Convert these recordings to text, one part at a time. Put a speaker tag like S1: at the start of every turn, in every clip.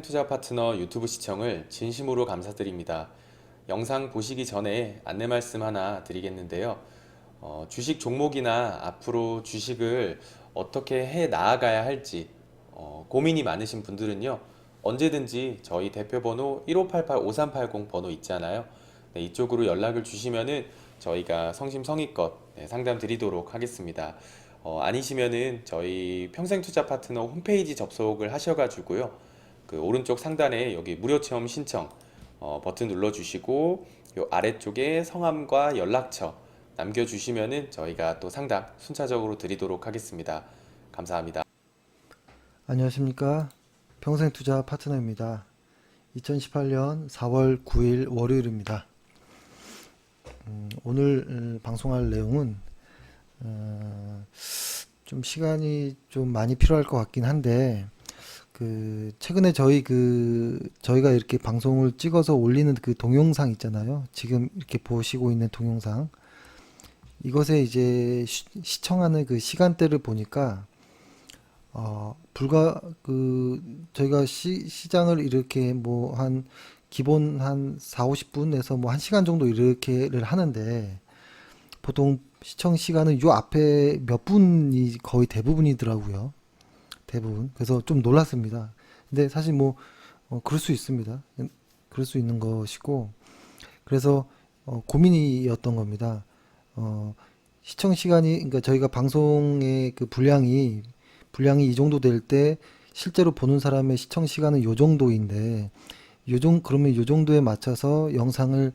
S1: 투자 파트너 유튜브 시청을 진심으로 감사드립니다. 영상 보시기 전에 안내 말씀 하나 드리겠는데요. 주식 종목이나 앞으로 주식을 어떻게 해 나아가야 할지 고민이 많으신 분들은요. 언제든지 저희 대표번호 1588-5380 번호 있잖아요. 네, 이쪽으로 연락을 주시면은 저희가 성심성의껏 상담 드리도록 하겠습니다. 아니시면은 저희 평생투자 파트너 홈페이지 접속을 하셔가지고요. 그 오른쪽 상단에 여기 무료 체험 신청 버튼 눌러주시고 요 아래쪽에 성함과 연락처 남겨주시면은 저희가 또 상담 순차적으로 드리도록 하겠습니다. 감사합니다.
S2: 안녕하십니까. 평생투자 파트너입니다. 2018년 4월 9일 월요일입니다. 오늘 방송할 내용은 좀 시간이 좀 많이 필요할 것 같긴 한데 최근에 저희가 이렇게 방송을 찍어서 올리는 그 동영상 있잖아요. 지금 이렇게 보시고 있는 동영상 이것에 이제 시청하는 그 시간대를 보니까 저희가 시장을 이렇게 뭐 기본 한 4, 50분에서 뭐 1시간 정도 이렇게를 하는데 보통 시청 시간은 요 앞에 몇 분이 거의 대부분이더라고요. 대부분. 그래서 좀 놀랐습니다. 근데 사실 뭐, 그럴 수 있습니다. 그럴 수 있는 것이고, 그래서, 고민이었던 겁니다. 시청 시간이, 그러니까 저희가 방송의 그 분량이 이 정도 될 때 실제로 보는 사람의 시청 시간은 요 정도인데 그러면 요 정도에 맞춰서 영상을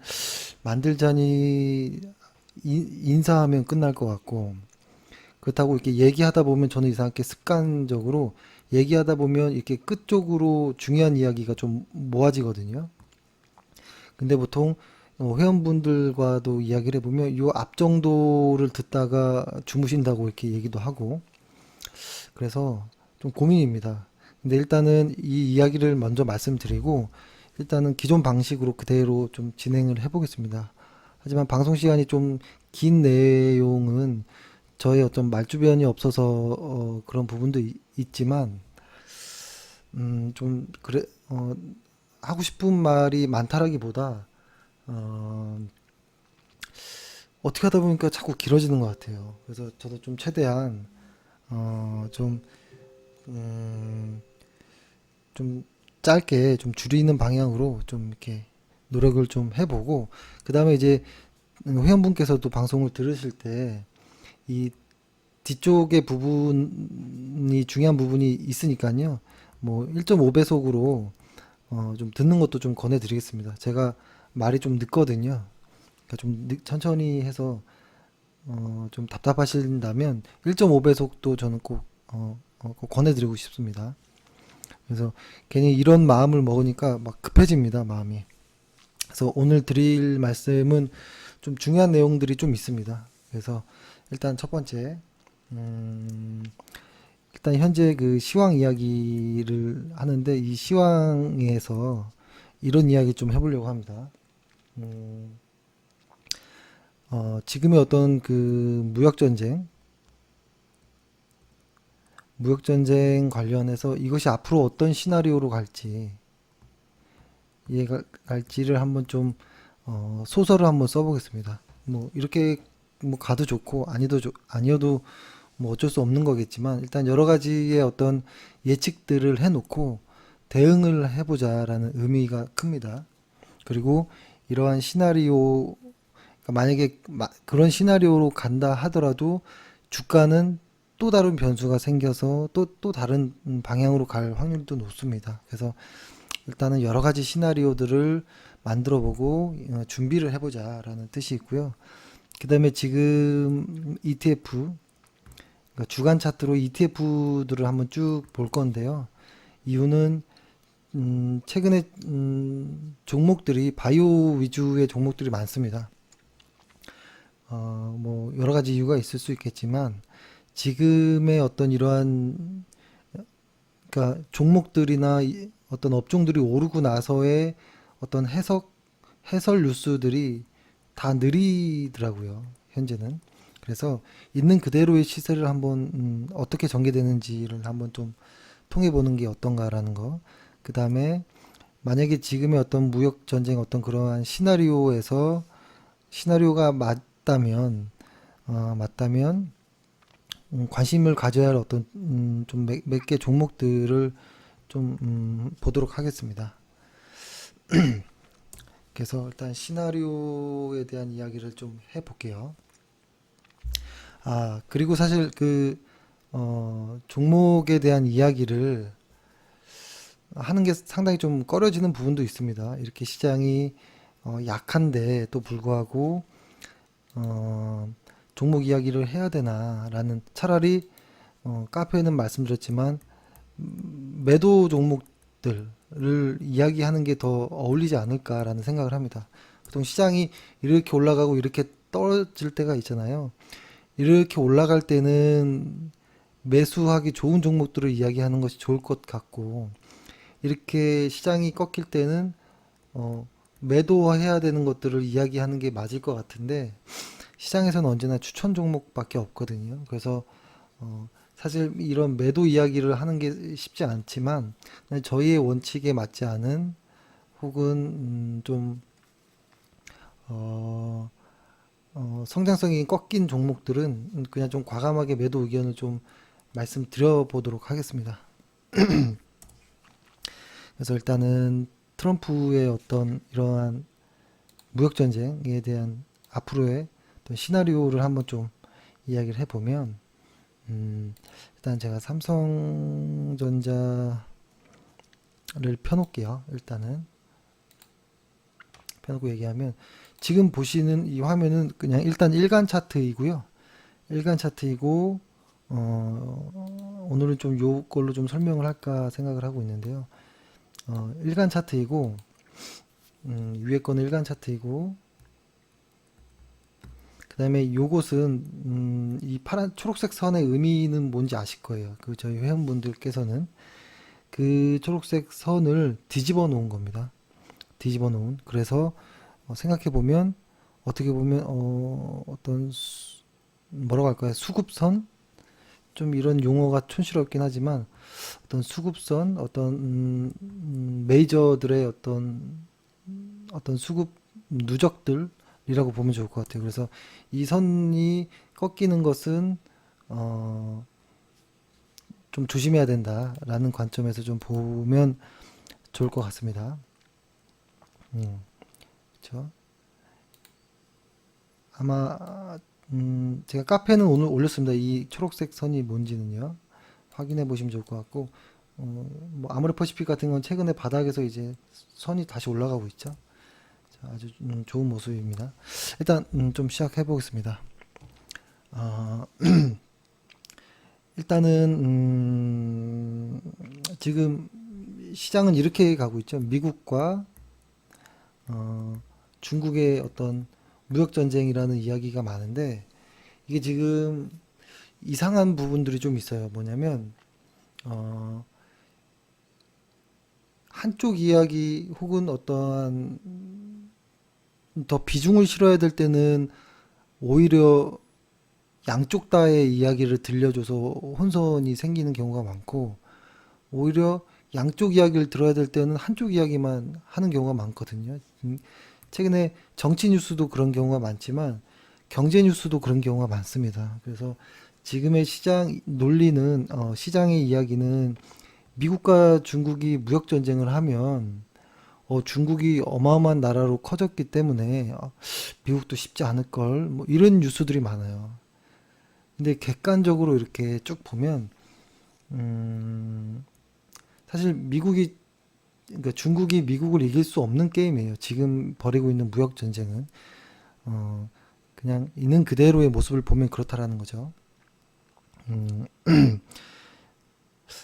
S2: 만들자니 인사하면 끝날 것 같고 그렇다고 이렇게 얘기하다 보면 저는 이상하게 습관적으로 얘기하다 보면 이렇게 끝 쪽으로 중요한 이야기가 좀 모아지거든요. 근데 보통 회원분들과도 이야기를 해보면 요 앞 정도를 듣다가 주무신다고 이렇게 얘기도 하고 그래서 좀 고민입니다. 근데 일단은 이 이야기를 먼저 말씀드리고 일단은 기존 방식으로 그대로 좀 진행을 해보겠습니다. 하지만 방송 시간이 좀 긴 내용은 저의 어떤 말주변이 없어서 그런 부분도 있지만 좀 그래 하고 싶은 말이 많다라기보다 어, 어떻게 하다 보니까 자꾸 길어지는 것 같아요. 그래서 저도 좀 최대한 좀 음, 좀 짧게 좀 줄이는 방향으로 좀 이렇게 노력을 좀 해보고 그 다음에 이제 회원분께서도 방송을 들으실 때 이 뒤쪽의 부분이 중요한 부분이 있으니까요. 뭐 1.5배속으로 좀 듣는 것도 좀 권해드리겠습니다. 제가 말이 좀 늦거든요. 그러니까 좀 천천히 해서 좀 답답하신다면 1.5배속도 저는 꼭 권해드리고 싶습니다. 그래서 괜히 이런 마음을 먹으니까 막 급해집니다, 마음이. 그래서 오늘 드릴 말씀은 좀 중요한 내용들이 좀 있습니다. 그래서 일단 첫 번째, 음, 일단 현재 그 시황 이야기를 하는데 이 시황에서 이런 이야기 좀 해보려고 합니다. 음, 지금의 어떤 그 무역전쟁 관련해서 이것이 앞으로 어떤 시나리오로 갈지, 갈지를 한번 좀 소설을 한번 써보겠습니다. 뭐 이렇게 뭐 가도 좋고 아니어도 뭐 어쩔 수 없는 거겠지만 일단 여러 가지의 어떤 예측들을 해놓고 대응을 해보자라는 의미가 큽니다. 그리고 이러한 시나리오 그러니까 만약에 그런 시나리오로 간다 하더라도 주가는 또 다른 변수가 생겨서 또 다른 방향으로 갈 확률도 높습니다. 그래서 일단은 여러 가지 시나리오들을 만들어 보고 준비를 해보자라는 뜻이 있고요. 그 다음에 지금 ETF, 그러니까 주간 차트로 ETF들을 한번 쭉 볼 건데요. 이유는 최근에 종목들이 바이오 위주의 종목들이 많습니다. 뭐 여러 가지 이유가 있을 수 있겠지만 지금의 어떤 이러한 그러니까 종목들이나 어떤 업종들이 오르고 나서의 어떤 해설 뉴스들이 다 느리더라고요. 현재는. 그래서 있는 그대로의 시세를 한번 어떻게 전개되는지를 한번 좀 통해 보는 게 어떤가라는 거. 그 다음에 만약에 지금의 어떤 무역 전쟁 어떤 그러한 시나리오에서 시나리오가 맞다면 관심을 가져야 할 어떤 좀 몇 개 종목들을 좀 보도록 하겠습니다. 그래서 일단 시나리오에 대한 이야기를 좀 해볼게요. 그리고 사실 종목에 대한 이야기를 하는 게 상당히 좀 꺼려지는 부분도 있습니다. 이렇게 시장이 약한데 또 불구하고 어, 종목 이야기를 해야 되나라는 차라리 카페에는 말씀드렸지만 매도 종목들을 이야기하는 게 더 어울리지 않을까라는 생각을 합니다. 보통 시장이 이렇게 올라가고 이렇게 떨어질 때가 있잖아요. 이렇게 올라갈 때는 매수하기 좋은 종목들을 이야기하는 것이 좋을 것 같고, 이렇게 시장이 꺾일 때는 매도해야 되는 것들을 이야기하는 게 맞을 것 같은데, 시장에서는 언제나 추천 종목밖에 없거든요. 그래서 사실 이런 매도 이야기를 하는 게 쉽지 않지만 저희의 원칙에 맞지 않은 혹은 어, 성장성이 꺾인 종목들은 그냥 좀 과감하게 매도 의견을 좀 말씀드려 보도록 하겠습니다. 그래서 일단은 트럼프의 어떤 이러한 무역 전쟁에 대한 앞으로의 어떤 시나리오를 한번 좀 이야기를 해보면, 일단 제가 삼성전자를 펴놓을게요. 일단은 펴놓고 얘기하면, 지금 보시는 이 화면은 그냥 일단 일간 차트이고요. 일간 차트이고 오늘은 좀 요걸로 좀 설명을 할까 생각을 하고 있는데요. 일간 차트이고 위에 거는 일간 차트이고, 그 다음에 요것은 이 파란 초록색 선의 의미는 뭔지 아실 거예요. 저희 회원분들께서는 그 초록색 선을 뒤집어 놓은 겁니다. 뒤집어 놓은. 그래서 생각해 보면 어떻게 보면 어떤 뭐라고 할까요? 수급선? 좀 이런 용어가 촌스럽긴 하지만 어떤 수급선, 어떤 메이저들의 어떤 수급 누적들이라고 보면 좋을 것 같아요. 그래서 이 선이 꺾이는 것은 좀 조심해야 된다라는 관점에서 좀 보면 좋을 것 같습니다. 그렇죠? 아마 제가 카페는 오늘 올렸습니다. 이 초록색 선이 뭔지는요. 확인해 보시면 좋을 것 같고, 뭐 아모레퍼시픽 같은 건 최근에 바닥에서 이제 선이 다시 올라가고 있죠. 자, 아주 좋은 모습입니다. 일단 좀 시작해 보겠습니다. 일단은 지금 시장은 이렇게 가고 있죠. 미국과 중국의 어떤 무역 전쟁이라는 이야기가 많은데, 이게 지금 이상한 부분들이 좀 있어요. 뭐냐면 한쪽 이야기 혹은 어떠한 더 비중을 실어야 될 때는 오히려 양쪽 다의 이야기를 들려줘서 혼선이 생기는 경우가 많고, 오히려 양쪽 이야기를 들어야 될 때는 한쪽 이야기만 하는 경우가 많거든요. 최근에 정치 뉴스도 그런 경우가 많지만 경제 뉴스도 그런 경우가 많습니다. 그래서 지금의 시장 논리는 시장의 이야기는 미국과 중국이 무역 전쟁을 하면 중국이 어마어마한 나라로 커졌기 때문에 미국도 쉽지 않을 걸, 뭐 이런 뉴스들이 많아요. 근데 객관적으로 이렇게 쭉 보면 사실 그러니까 중국이 미국을 이길 수 없는 게임이에요. 지금 벌이고 있는 무역 전쟁은 그냥 있는 그대로의 모습을 보면 그렇다라는 거죠.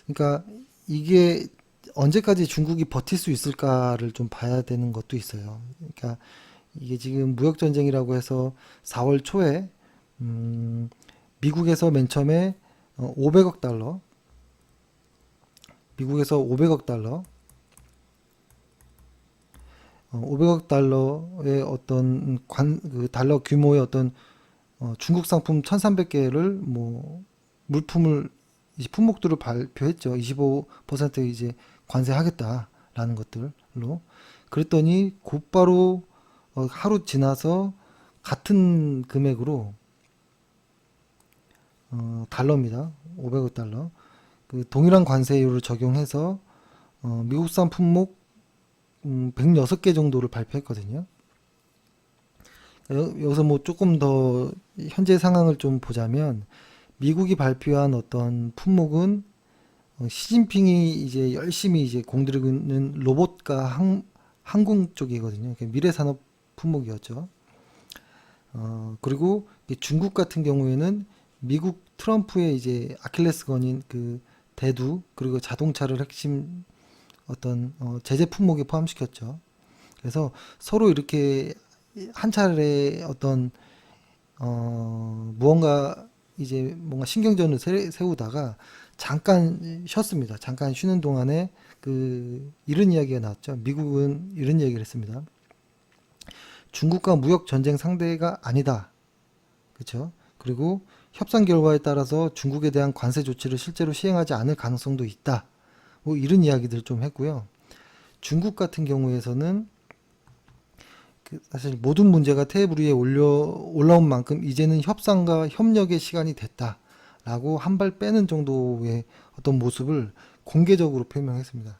S2: 그러니까 이게 언제까지 중국이 버틸 수 있을까를 좀 봐야 되는 것도 있어요. 그러니까 이게 지금 무역 전쟁이라고 해서 4월 초에 미국에서 맨 처음에 500억 달러, 미국에서 500억 달러, 500억 달러의 어떤 그 달러 규모의 어떤 중국 상품 1,300개를 뭐 물품을 이제 품목들을 발표했죠. 25% 이제 관세하겠다. 라는 것들로. 그랬더니 곧바로 하루 지나서 같은 금액으로 달러입니다. 500억 달러. 그 동일한 관세율을 적용해서 미국산 품목 106개 정도를 발표했거든요. 여기서 뭐 조금 더 현재 상황을 좀 보자면 미국이 발표한 어떤 품목은 시진핑이 이제 열심히 이제 공들이고 있는 로봇과 항공 쪽이거든요. 미래 산업 품목이었죠. 그리고 중국 같은 경우에는 미국 트럼프의 이제 아킬레스건인 그 대두 그리고 자동차를 핵심 어떤 제재 품목에 포함시켰죠. 그래서 서로 이렇게 한 차례 어떤 무언가 이제 뭔가 신경전을 세우다가 잠깐 쉬었습니다. 잠깐 쉬는 동안에 이런 이야기가 나왔죠. 미국은 이런 얘기를 했습니다. 중국과 무역 전쟁 상대가 아니다. 그렇죠? 그리고 협상 결과에 따라서 중국에 대한 관세 조치를 실제로 시행하지 않을 가능성도 있다. 뭐 이런 이야기들 좀 했고요. 중국 같은 경우에서는 사실 모든 문제가 테이블 위에 올라온 만큼 이제는 협상과 협력의 시간이 됐다라고 한 발 빼는 정도의 어떤 모습을 공개적으로 표명했습니다.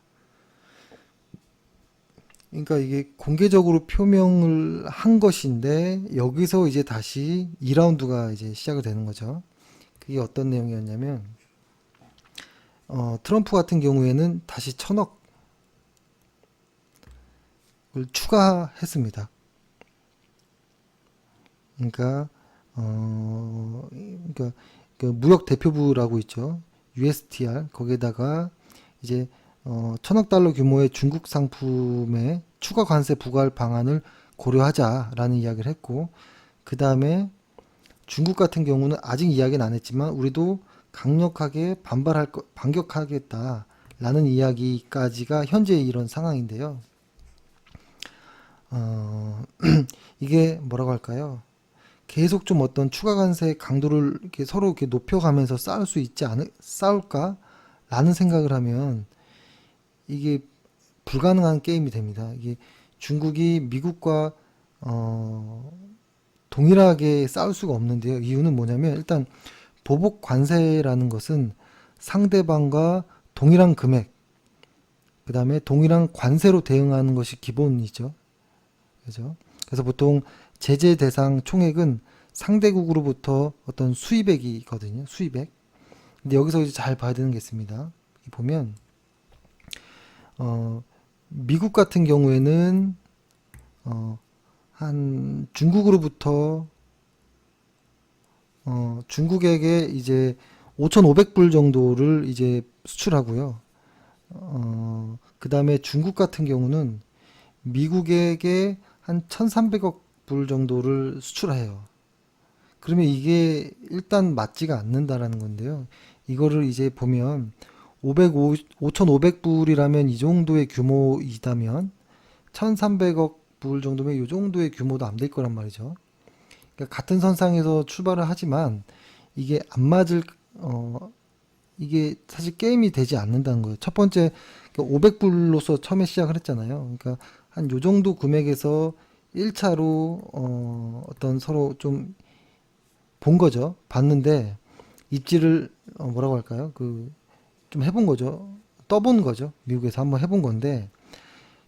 S2: 그러니까 이게 공개적으로 표명을 한 것인데 여기서 이제 다시 2라운드가 이제 시작이 되는 거죠. 그게 어떤 내용이었냐면 트럼프 같은 경우에는 다시 1,000억을 추가했습니다. 그러니까 그 무역 대표부라고 있죠. USTR 거기에다가 이제 1,000억 달러 규모의 중국 상품에 추가 관세 부과할 방안을 고려하자라는 이야기를 했고, 그 다음에 중국 같은 경우는 아직 이야기는 안 했지만 우리도 강력하게 반격하겠다라는 이야기까지가 현재 이런 상황인데요. 이게 뭐라고 할까요? 계속 좀 어떤 추가 관세 강도를 이렇게 서로 이렇게 높여가면서 싸울까라는 생각을 하면 이게 불가능한 게임이 됩니다. 이게 중국이 미국과 동일하게 싸울 수가 없는데요. 이유는 뭐냐면 일단 보복 관세라는 것은 상대방과 동일한 금액, 그 다음에 동일한 관세로 대응하는 것이 기본이죠. 그죠? 그래서 보통 제재 대상 총액은 상대국으로부터 어떤 수입액이거든요. 수입액. 근데 여기서 이제 잘 봐야 되는 게 있습니다. 보면 미국 같은 경우에는 한 중국으로부터 중국에게 이제 5,500불 정도를 이제 수출하고요. 그 다음에 중국 같은 경우는 미국에게 한 1,300억 불 정도를 수출해요. 그러면 이게 일단 맞지가 않는다라는 건데요. 이거를 이제 보면 5,500불이라면 이 정도의 규모이다면 1,300억 불 정도면 이 정도의 규모도 안 될 거란 말이죠. 그러니까 같은 선상에서 출발을 하지만 이게 안 맞을 이게 사실 게임이 되지 않는다는 거예요. 첫 번째 500불로서 처음에 시작을 했잖아요. 그러니까 한 요 정도 금액에서 1차로 어떤 서로 좀 본 거죠. 봤는데 입지를 뭐라고 할까요? 좀 해본 거죠. 떠본 거죠. 미국에서 한번 해본 건데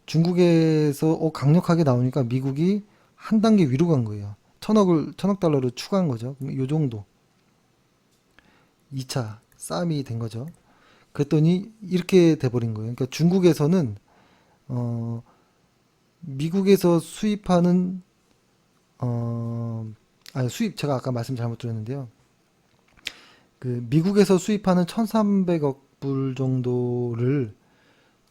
S2: 중국에서 강력하게 나오니까 미국이 한 단계 위로 간 거예요. 1,000억 달러를 추가한 거죠. 그럼 요 정도 2차 싸움이 된 거죠. 그랬더니 이렇게 돼버린 거예요. 그러니까 중국에서는 미국에서 수입하는 제가 아까 말씀 잘못 드렸는데요. 미국에서 수입하는 1,300억 불 정도를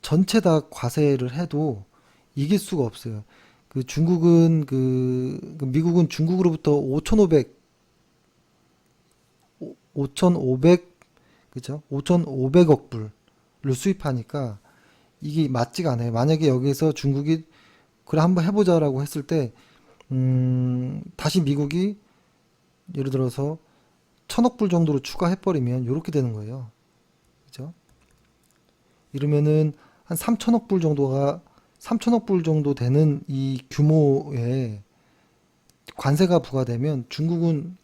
S2: 전체 다 과세를 해도 이길 수가 없어요. 미국은 중국으로부터 5,500, 그죠? 5,500억 불을 수입하니까 이게 맞지가 않아요. 만약에 여기서 중국이 그래 한번 해보자라고 했을 때 다시 미국이 예를 들어서 1,000억 불 정도로 추가해버리면 이렇게 되는 거예요. 그죠? 이러면은 한 3천억 불 정도 되는 이 규모의 관세가 부과되면 중국은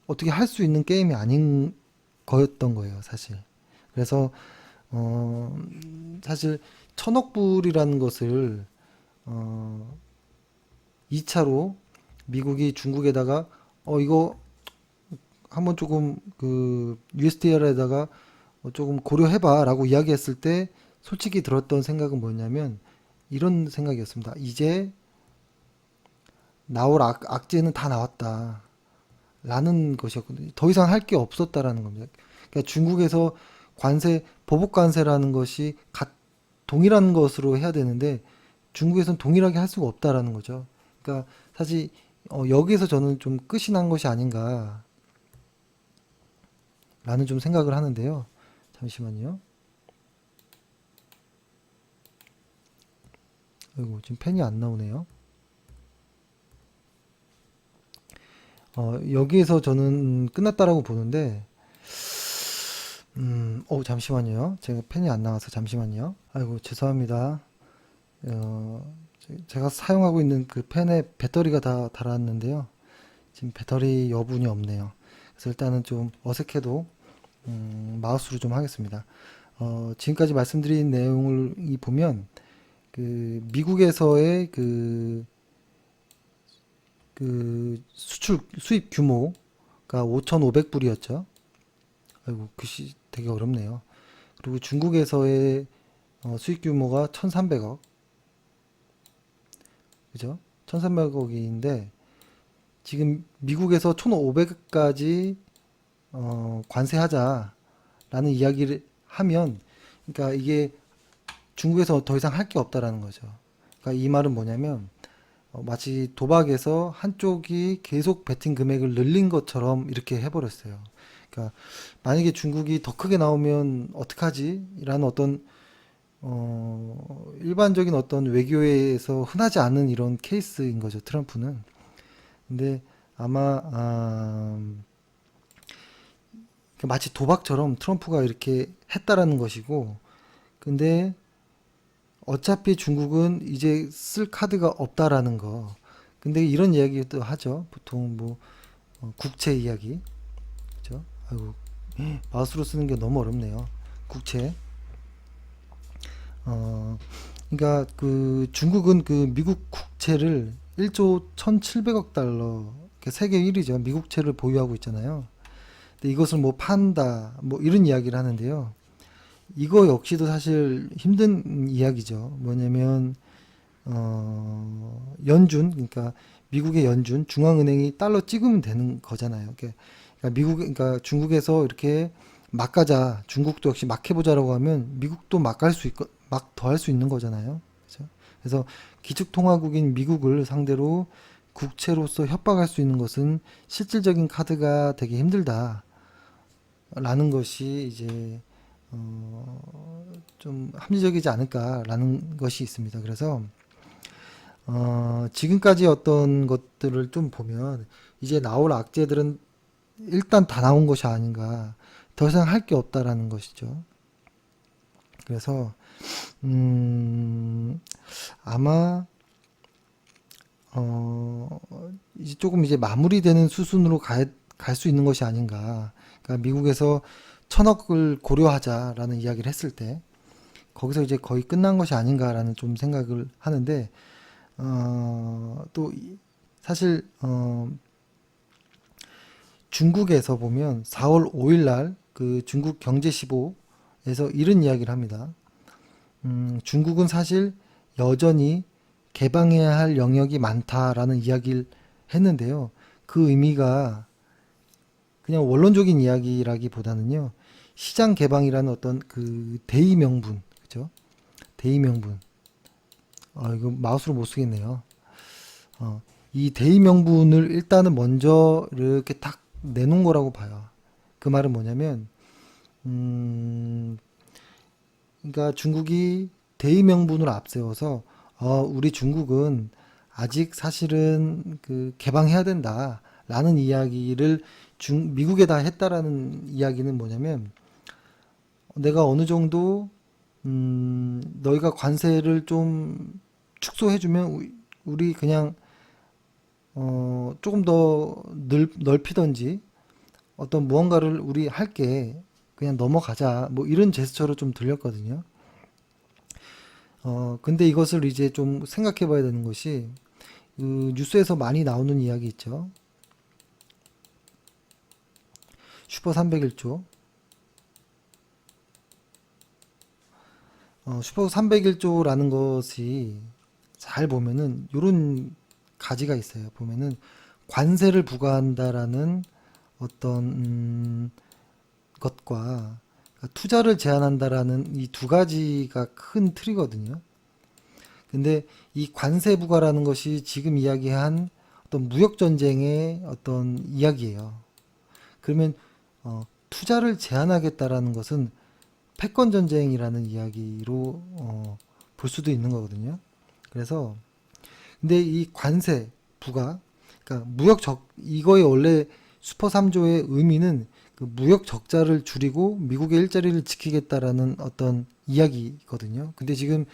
S2: 어떻게 할 수 있는 게임이 아닌 거였던 거예요, 사실. 그래서 어, 사실 1,000억 불이라는 것을 어, 2차로 미국이 중국에다가 이거 한번 조금 그 USDR에다가 조금 고려해봐라고 이야기했을 때 솔직히 들었던 생각은 뭐냐면 이런 생각이었습니다. 이제 나올 악재는 다 나왔다. 라는 것이었거든요. 더 이상 할 게 없었다라는 겁니다. 그러니까 중국에서 보복 관세라는 것이 동일한 것으로 해야 되는데 중국에서는 동일하게 할 수가 없다라는 거죠. 그러니까 사실 여기에서 저는 좀 끝이 난 것이 아닌가라는 좀 생각을 하는데요. 잠시만요. 아이고, 지금 펜이 안 나오네요. 여기에서 저는 끝났다라고 보는데, 잠시만요. 제가 펜이 안 나와서 잠시만요. 아이고, 죄송합니다. 제가 사용하고 있는 그 펜에 배터리가 다 닳았는데요. 지금 배터리 여분이 없네요. 그래서 일단은 좀 어색해도, 마우스로 좀 하겠습니다. 지금까지 말씀드린 내용을 보면, 그, 미국에서의 수입 규모가 5,500불이었죠. 아이고, 글씨 되게 어렵네요. 그리고 중국에서의 수입 규모가 1,300억. 그죠? 1,300억인데, 지금 미국에서 1,500까지 관세하자라는 이야기를 하면, 그러니까 이게 중국에서 더 이상 할 게 없다라는 거죠. 그러니까 이 말은 뭐냐면, 마치 도박에서 한쪽이 계속 베팅 금액을 늘린 것처럼 이렇게 해버렸어요. 그러니까 만약에 중국이 더 크게 나오면 어떡하지? 라는 어떤 일반적인 어떤 외교에서 흔하지 않은 이런 케이스인 거죠, 트럼프는. 근데 아마 마치 도박처럼 트럼프가 이렇게 했다라는 것이고, 근데 어차피 중국은 이제 쓸 카드가 없다라는 거. 근데 이런 이야기도 하죠. 보통 뭐 국채 이야기, 그죠? 아이고, 마우스로 쓰는 게 너무 어렵네요. 국채. 어, 그러니까 그 중국은 그 미국 국채를 1조 1,700억 달러, 세계 1위죠. 미국채를 보유하고 있잖아요. 근데 이것을 뭐 판다, 뭐 이런 이야기를 하는데요. 이거 역시도 사실 힘든 이야기죠. 뭐냐면 그러니까 미국의 연준, 중앙은행이 달러 찍으면 되는 거잖아요. 그러니까 중국에서 이렇게 막 가자, 중국도 역시 막 해보자라고 하면 미국도 막 갈 수 있고 막 더 할 수 있는 거잖아요. 그렇죠? 그래서 기축통화국인 미국을 상대로 국채로서 협박할 수 있는 것은 실질적인 카드가 되게 힘들다라는 것이 이제 좀 합리적이지 않을까라는 것이 있습니다. 그래서 지금까지 어떤 것들을 좀 보면 이제 나올 악재들은 일단 다 나온 것이 아닌가. 더 이상 할 게 없다라는 것이죠. 그래서 아마 이제 조금 이제 마무리되는 수순으로 갈 수 있는 것이 아닌가. 그러니까 미국에서 1,000억을 고려하자라는 이야기를 했을 때 거기서 이제 거의 끝난 것이 아닌가라는 좀 생각을 하는데 또 사실 중국에서 보면 4월 5일 날 그 중국 경제시보에서 이런 이야기를 합니다. 중국은 사실 여전히 개방해야 할 영역이 많다라는 이야기를 했는데요. 그 의미가 그냥 원론적인 이야기라기보다는요. 시장 개방이라는 어떤 그 대의 명분, 그죠? 대의 명분. 이거 마우스로 못 쓰겠네요. 이 대의 명분을 일단은 먼저 이렇게 딱 내놓은 거라고 봐요. 그 말은 뭐냐면, 그러니까 중국이 대의 명분을 앞세워서, 우리 중국은 아직 사실은 그 개방해야 된다라는 이야기를 미국에다 했다라는 이야기는 뭐냐면, 내가 어느 정도 너희가 관세를 좀 축소해주면 우리 그냥 조금 더 넓히던지 어떤 무언가를 우리 할게 그냥 넘어가자 뭐 이런 제스처로 좀 들렸거든요. 근데 이것을 이제 좀 생각해 봐야 되는 것이 그 뉴스에서 많이 나오는 이야기 있죠. 슈퍼 301조. 슈퍼 301조라는 것이 잘 보면은 요런 가지가 있어요. 보면은 관세를 부과한다라는 어떤 것과 투자를 제한한다라는 이 두 가지가 큰 틀이거든요. 근데 이 관세 부과라는 것이 지금 이야기한 어떤 무역 전쟁의 어떤 이야기예요. 그러면 투자를 제한하겠다라는 것은 패권 전쟁이라는 이야기로 볼 수도 있는 거거든요. 그래서 근데 이 관세 부과 그러니까 이거의 원래 슈퍼 3조의 의미는 그 무역 적자를 줄이고 미국의 일자리를 지키겠다라는 어떤 이야기거든요. 근데 지금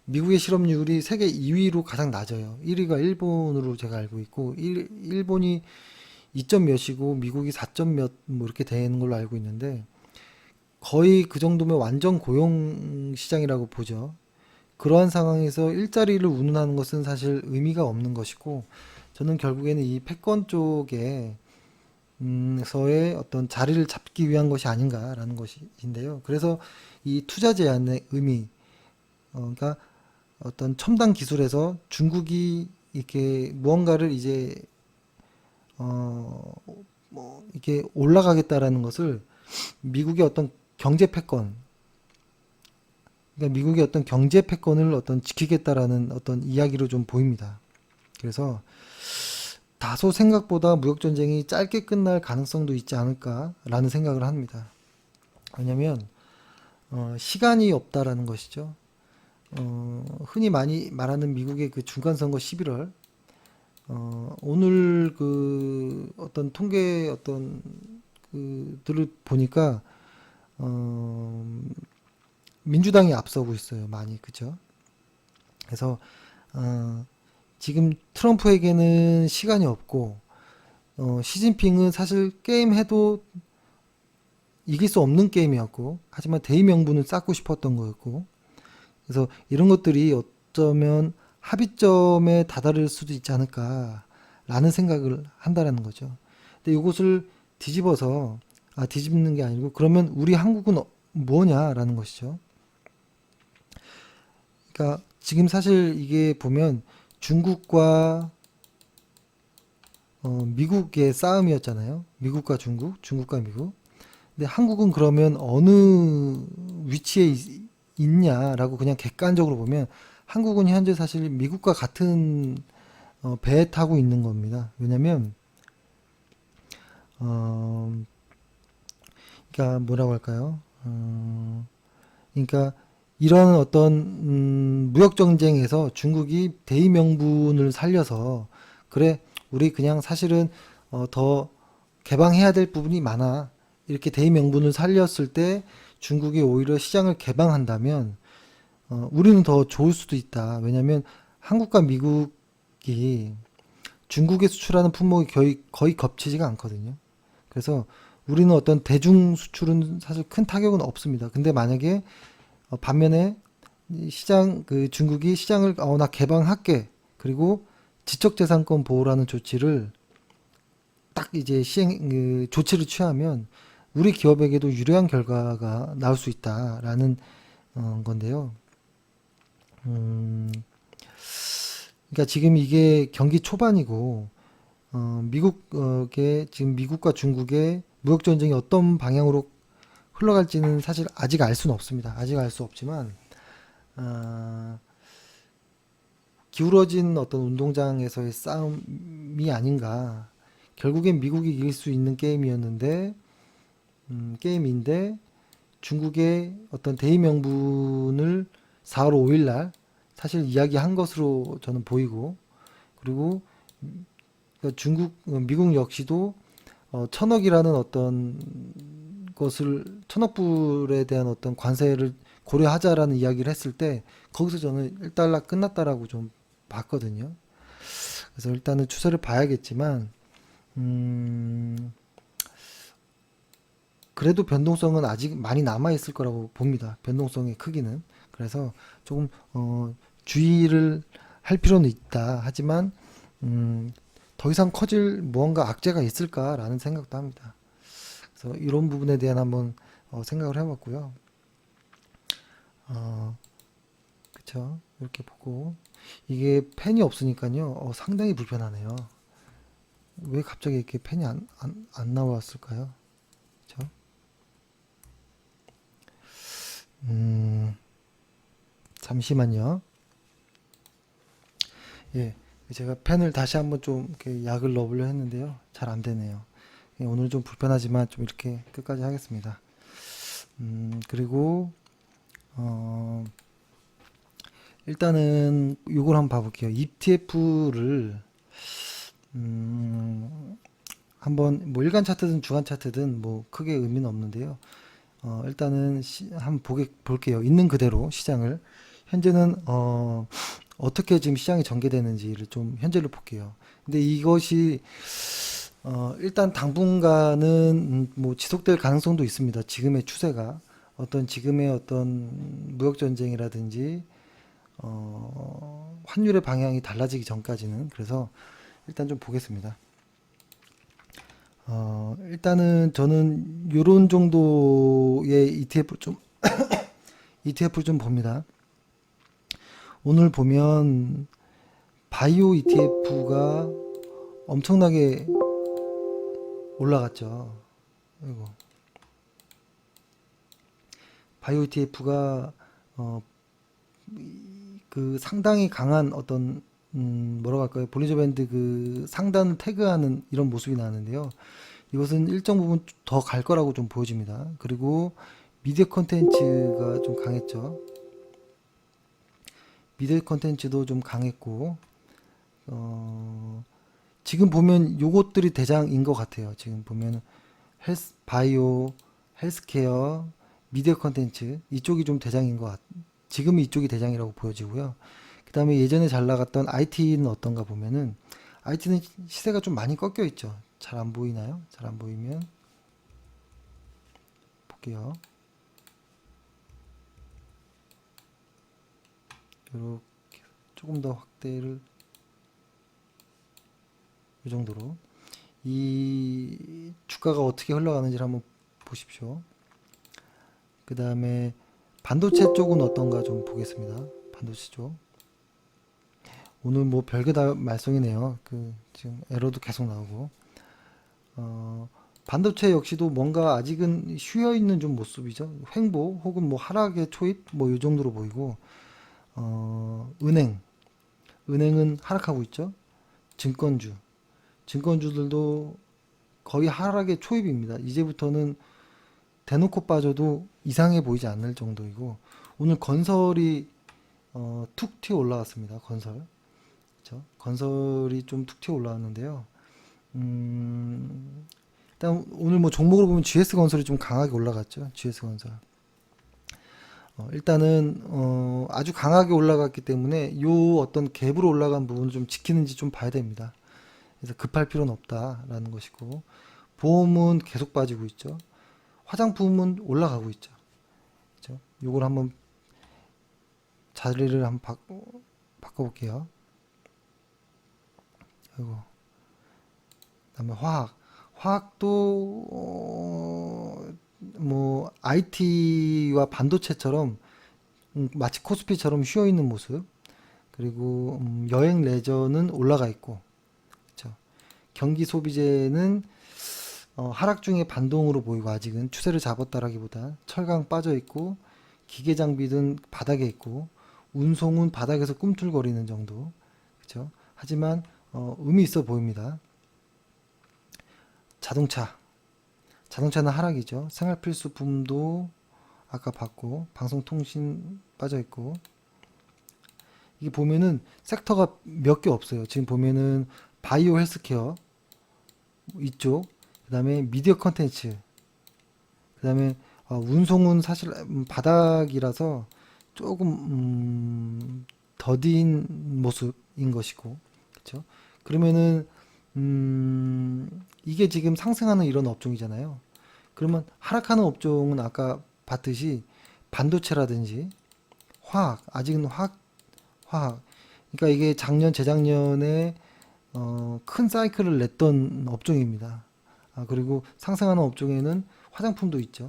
S2: 미국의 실업률이 세계 2위로 가장 낮아요. 1위가 일본으로 제가 알고 있고 일본이 2점 몇이고 미국이 4점 몇 뭐 이렇게 되는 걸로 알고 있는데 거의 그 정도면 완전 고용 시장이라고 보죠. 그러한 상황에서 일자리를 운운하는 것은 사실 의미가 없는 것이고 저는 결국에는 이 패권 쪽에 서의 어떤 자리를 잡기 위한 것이 아닌가라는 것인데요. 그래서 이 투자 제한의 의미, 그러니까 어떤 첨단 기술에서 중국이 이렇게 무언가를 이제 뭐 이렇게 올라가겠다라는 것을 미국의 어떤 경제 패권, 그러니까 미국의 어떤 경제 패권을 어떤 지키겠다라는 어떤 이야기로 좀 보입니다. 그래서 다소 생각보다 무역 전쟁이 짧게 끝날 가능성도 있지 않을까라는 생각을 합니다. 왜냐하면 시간이 없다라는 것이죠. 흔히 많이 말하는 미국의 그 중간 선거 11월 오늘 그 어떤 통계 어떤 그들을 보니까 민주당이 앞서고 있어요. 많이 그죠? 그래서 지금 트럼프에게는 시간이 없고 시진핑은 사실 게임 해도 이길 수 없는 게임이었고 하지만 대의 명분을 쌓고 싶었던 거였고 그래서 이런 것들이 어쩌면 합의점에 다다를 수도 있지 않을까라는 생각을 한다라는 거죠. 근데 이것을 뒤집어서 뒤집는 게 아니고 그러면 우리 한국은 뭐냐라는 것이죠. 그러니까 지금 사실 이게 보면 중국과 미국의 싸움이었잖아요. 미국과 중국, 중국과 미국. 근데 한국은 그러면 어느 위치에 있냐라고 그냥 객관적으로 보면 한국은 현재 사실 미국과 같은 배에 타고 있는 겁니다. 왜냐면 그러니까 뭐라고 할까요? 그러니까 이런 어떤 무역 정쟁에서 중국이 대의 명분을 살려서 그래 우리 그냥 사실은 더 개방해야 될 부분이 많아 이렇게 대의 명분을 살렸을 때 중국이 오히려 시장을 개방한다면 우리는 더 좋을 수도 있다. 왜냐하면 한국과 미국이 중국에 수출하는 품목이 거의 겹치지가 않거든요. 그래서 우리는 어떤 대중 수출은 사실 큰 타격은 없습니다. 근데 만약에 반면에 시장 그 중국이 시장을 나 개방할게 그리고 지적재산권 보호라는 조치를 딱 이제 조치를 취하면 우리 기업에게도 유리한 결과가 나올 수 있다라는 건데요. 그러니까 지금 이게 경기 초반이고 미국의 지금 미국과 중국의 무역 전쟁이 어떤 방향으로 흘러갈지는 사실 아직 알 수는 없습니다. 아직 알 수 없지만 기울어진 어떤 운동장에서의 싸움이 아닌가. 결국엔 미국이 이길 수 있는 게임이었는데 게임인데 중국의 어떤 대의 명분을 4월 5일 날 사실 이야기한 것으로 저는 보이고 그리고 미국 역시도 천억이라는 어떤 것을 천억 불에 대한 어떤 관세를 고려하자라는 이야기를 했을 때 거기서 저는 1달러 끝났다라고 좀 봤거든요. 그래서 일단은 추세를 봐야겠지만 음, 그래도 변동성은 아직 많이 남아 있을 거라고 봅니다. 변동성의 크기는. 그래서 조금 주의를 할 필요는 있다. 하지만 더 이상 커질 무언가 악재가 있을까라는 생각도 합니다. 그래서 이런 부분에 대한 한번 생각을 해봤고요. 그쵸? 이렇게 보고 이게 펜이 없으니까요. 상당히 불편하네요. 왜 갑자기 이렇게 펜이 안 나왔을까요? 그쵸? 잠시만요. 예, 제가 펜을 다시 한번 좀 이렇게 약을 넣으려 했는데요. 잘 안 되네요. 예, 오늘 좀 불편하지만 좀 이렇게 끝까지 하겠습니다. 그리고 어, 일단은 이걸 한번 봐볼게요. ETF를 한번 뭐 일간 차트든 주간 차트든 뭐 크게 의미는 없는데요. 일단은 한번 볼게요. 있는 그대로 시장을 현재는 어떻게 지금 시장이 전개되는지를 좀 현재를 볼게요. 근데 이것이 일단 당분간은 뭐 지속될 가능성도 있습니다. 지금의 추세가 지금의 어떤 무역 전쟁이라든지 환율의 방향이 달라지기 전까지는. 그래서 일단 좀 보겠습니다. 일단은 저는 요런 정도의 ETF를 좀 봅니다. 오늘 보면 바이오 ETF가 엄청나게 올라갔죠. 아이고. 바이오 ETF가 그 상당히 강한 어떤 뭐라고 할까요? 볼리저 밴드 그 상단을 태그하는 이런 모습이 나는데요. 이것은 일정 부분 더 갈 거라고 좀 보여집니다. 그리고 미디어 컨텐츠가 좀 강했죠. 미디어 컨텐츠도 좀 강했고 지금 보면 요것들이 대장인 것 같아요. 지금 보면 바이오, 헬스케어, 미디어 컨텐츠 이쪽이 좀 대장인 것 지금 이쪽이 대장이라고 보여지고요. 그 다음에 예전에 잘 나갔던 IT는 어떤가 보면은 IT는 시세가 좀 많이 꺾여 있죠. 잘 안 보이나요? 잘 안 보이면 볼게요. 이렇게 조금 더 확대를 이 정도로 이 주가가 어떻게 흘러가는지를 한번 보십시오. 그 다음에 반도체 쪽은 어떤가 좀 보겠습니다. 반도체 쪽. 오늘 뭐 별게 다 말썽이네요. 지금 에러도 계속 나오고. 반도체 역시도 뭔가 아직은 쉬어 있는 좀 모습이죠. 횡보 혹은 뭐 하락의 초입 뭐 이 정도로 보이고, 은행은 하락하고 있죠. 증권주들도 거의 하락의 초입입니다. 이제부터는 대놓고 빠져도 이상해 보이지 않을 정도이고, 오늘 건설이 툭 튀어 올라왔습니다. 그렇죠? 건설이 좀 툭 튀어 올라왔는데요. 일단 오늘 뭐 종목으로 보면 GS건설이 좀 강하게 올라갔죠. GS건설. 일단은 아주 강하게 올라갔기 때문에 요 어떤 갭으로 올라간 부분을 좀 지키는지 좀 봐야 됩니다. 그래서 급할 필요는 없다라는 것이고, 보험은 계속 빠지고 있죠. 화장품은 올라가고 있죠. 그렇죠? 요걸 한번 자리를 한번 바꿔볼게요. 그리고 그다음에 화학도 뭐 IT와 반도체처럼 마치 코스피처럼 쉬어 있는 모습. 그리고 여행 레저는 올라가 있고, 그렇죠? 경기 소비재는 하락 중에 반동으로 보이고 아직은 추세를 잡았다라기보다 철강 빠져 있고, 기계 장비는 바닥에 있고, 운송은 바닥에서 꿈틀거리는 정도. 그렇죠? 하지만 의미 있어 보입니다. 자동차는 하락이죠. 생활필수품도 아까 봤고, 방송통신 빠져 있고, 이게 보면은 섹터가 몇 개 없어요. 지금 보면은 바이오 헬스케어 이쪽, 그 다음에 미디어 컨텐츠, 그 다음에 운송은 사실 바닥이라서 조금 더딘 모습인 것이고, 그렇죠? 그러면은 이게 지금 상승하는 이런 업종이잖아요. 그러면 하락하는 업종은 아까 봤듯이 반도체라든지 화학, 아직은 화학. 그러니까 이게 작년, 재작년에 큰 사이클을 냈던 업종입니다. 그리고 상승하는 업종에는 화장품도 있죠.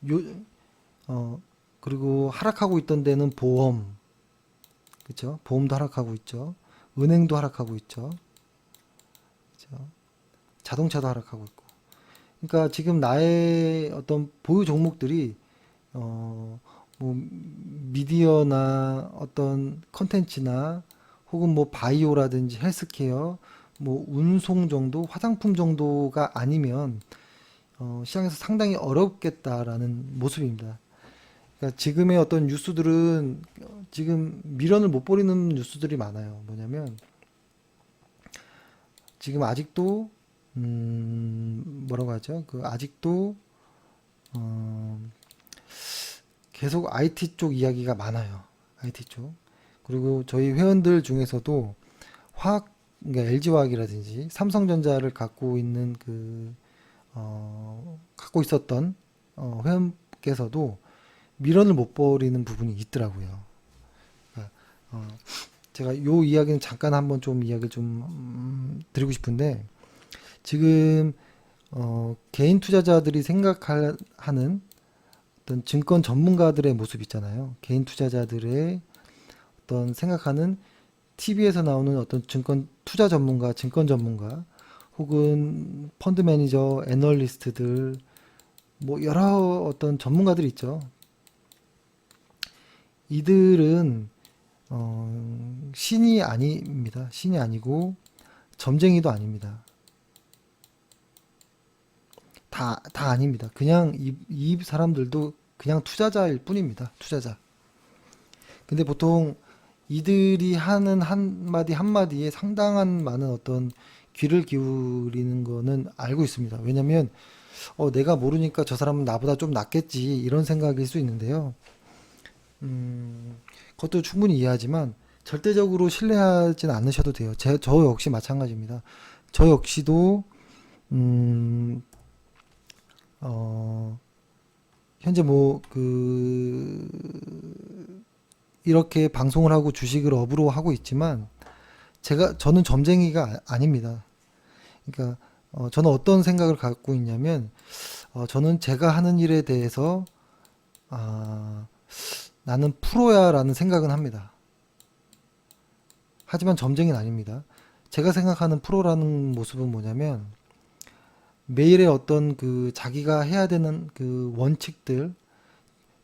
S2: 요, 그리고 하락하고 있던 데는 보험, 그렇죠? 보험도 하락하고 있죠. 은행도 하락하고 있죠. 그렇죠? 자동차도 하락하고 있고. 그러니까 지금 나의 어떤 보유 종목들이 뭐 미디어나 어떤 컨텐츠나 혹은 뭐 바이오라든지 헬스케어, 뭐 운송 정도, 화장품 정도가 아니면 시장에서 상당히 어렵겠다라는 모습입니다. 그러니까 지금의 어떤 뉴스들은 지금 미련을 못 버리는 뉴스들이 많아요. 뭐냐면 지금 아직도 뭐라고 하죠? 그 아직도 어, 계속 IT 쪽 이야기가 많아요. IT 쪽. 그리고 저희 회원들 중에서도 화학, 그러니까 LG화학이라든지 삼성전자를 갖고 있는 갖고 있었던 회원께서도 미련을 못 버리는 부분이 있더라고요. 그러니까, 제가 요 이야기는 잠깐 한번 좀 이야기를 좀 드리고 싶은데 지금 개인 투자자들이 생각하는 어떤 증권 전문가들의 모습 있잖아요. 개인 투자자들의 어떤 생각하는 TV에서 나오는 어떤 증권 투자 전문가, 증권 전문가, 혹은 펀드 매니저, 애널리스트들, 뭐 여러 어떤 전문가들이 있죠. 이들은 신이 아닙니다. 신이 아니고 점쟁이도 아닙니다. 다 아닙니다. 그냥 이 사람들도 그냥 투자자일 뿐입니다. 투자자. 근데 보통 이들이 하는 한마디 한마디에 상당한 많은 어떤 귀를 기울이는 거는 알고 있습니다. 왜냐면 내가 모르니까 저 사람은 나보다 좀 낫겠지 이런 생각일 수 있는데요. 그것도 충분히 이해하지만 절대적으로 신뢰하진 않으셔도 돼요. 저 역시 마찬가지입니다. 저 역시도 현재 이렇게 방송을 하고 주식을 업으로 하고 있지만 저는 점쟁이가 아닙니다. 그러니까 저는 어떤 생각을 갖고 있냐면 저는 제가 하는 일에 대해서 아, 나는 프로야라는 생각은 합니다. 하지만 점쟁이는 아닙니다. 제가 생각하는 프로라는 모습은 뭐냐면 매일의 어떤 자기가 해야 되는 원칙들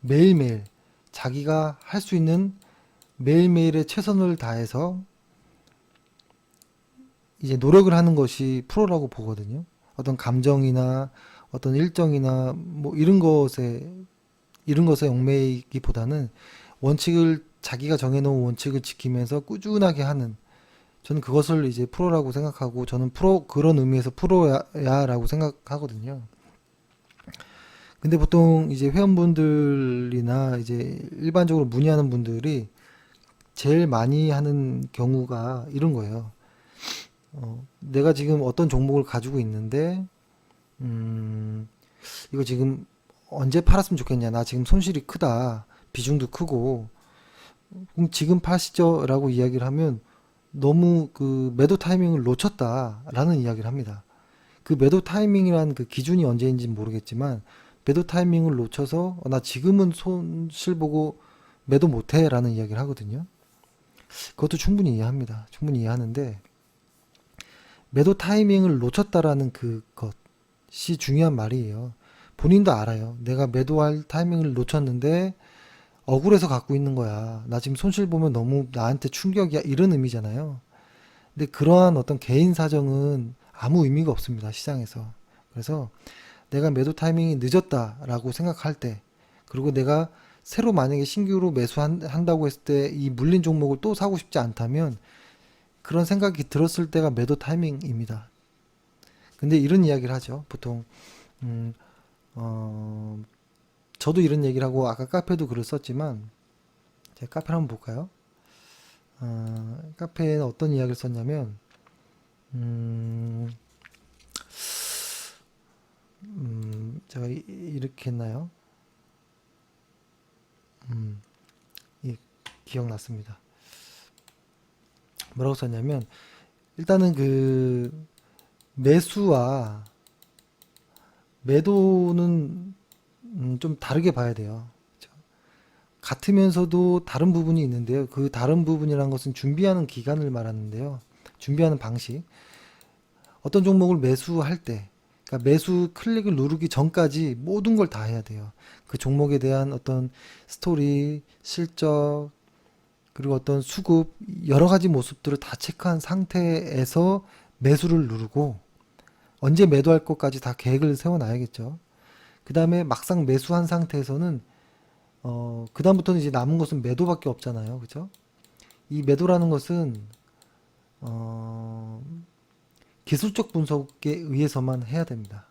S2: 매일매일 자기가 할 수 있는 매일매일의 최선을 다해서 이제 노력을 하는 것이 프로라고 보거든요. 어떤 감정이나 어떤 일정이나 뭐 이런 것에 얽매이기보다는 자기가 정해놓은 원칙을 지키면서 꾸준하게 하는 저는 그것을 이제 프로라고 생각하고 저는 그런 의미에서 프로야라고 생각하거든요. 근데 보통 이제 회원분들이나 이제 일반적으로 문의하는 분들이 제일 많이 하는 경우가 이런 거예요. 내가 지금 어떤 종목을 가지고 있는데, 이거 지금 언제 팔았으면 좋겠냐. 나 지금 손실이 크다. 비중도 크고. 그럼 지금 파시죠? 라고 이야기를 하면 너무 매도 타이밍을 놓쳤다라는 이야기를 합니다. 그 매도 타이밍이라는 기준이 언제인지 모르겠지만 매도 타이밍을 놓쳐서 나 지금은 손실 보고 매도 못해 라는 이야기를 하거든요. 그것도 충분히 이해합니다. 충분히 이해하는데 매도 타이밍을 놓쳤다라는 그것이 중요한 말이에요. 본인도 알아요. 내가 매도할 타이밍을 놓쳤는데 억울해서 갖고 있는 거야. 나 지금 손실 보면 너무 나한테 충격이야. 이런 의미잖아요. 근데 그러한 어떤 개인 사정은 아무 의미가 없습니다. 시장에서. 그래서 내가 매도 타이밍이 늦었다라고 생각할 때, 그리고 내가 새로 만약에 신규로 매수한다고 했을 때 이 물린 종목을 또 사고 싶지 않다면 그런 생각이 들었을 때가 매도 타이밍입니다. 근데 이런 이야기를 하죠. 보통 음, 어, 저도 이런 얘기를 하고 아까 카페도 글을 썼지만 제가 카페를 한번 볼까요? 카페에 어떤 이야기를 썼냐면 음, 제가 이렇게 했나요? 예, 기억났습니다. 뭐라고 썼냐면 일단은 그 매수와 매도는 좀 다르게 봐야 돼요. 그쵸? 같으면서도 다른 부분이 있는데요. 그 다른 부분이란 것은 준비하는 기간을 말하는데요. 준비하는 방식. 어떤 종목을 매수할 때, 그러니까 매수 클릭을 누르기 전까지 모든 걸 다 해야 돼요. 그 종목에 대한 어떤 스토리, 실적, 그리고 어떤 수급, 여러 가지 모습들을 다 체크한 상태에서 매수를 누르고, 언제 매도할 것까지 다 계획을 세워놔야겠죠. 그 다음에 막상 매수한 상태에서는 그 다음부터는 이제 남은 것은 매도밖에 없잖아요. 그죠? 이 매도라는 것은 어, 기술적 분석에 의해서만 해야 됩니다.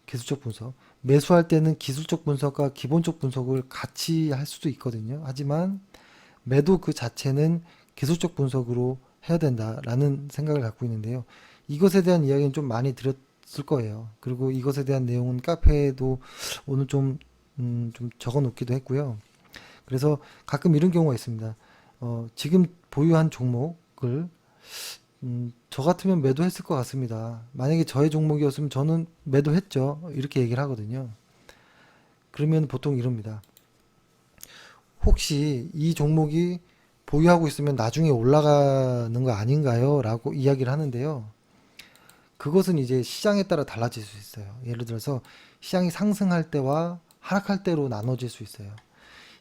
S2: 기술적 분석. 매수할 때는 기술적 분석과 기본적 분석을 같이 할 수도 있거든요. 하지만 매도 그 자체는 기술적 분석으로 해야 된다라는 생각을 갖고 있는데요. 이것에 대한 이야기는 좀 많이 드렸을 거예요. 그리고 이것에 대한 내용은 카페에도 오늘 좀 적어 놓기도 했고요. 그래서 가끔 이런 경우가 있습니다. 지금 보유한 종목을 저 같으면 매도했을 것 같습니다. 만약에 저의 종목이었으면 저는 매도했죠. 이렇게 얘기를 하거든요. 그러면 보통 이럽니다. 혹시 이 종목이 보유하고 있으면 나중에 올라가는 거 아닌가요? 라고 이야기를 하는데요. 그것은 이제 시장에 따라 달라질 수 있어요. 예를 들어서 시장이 상승할 때와 하락할 때로 나눠질 수 있어요.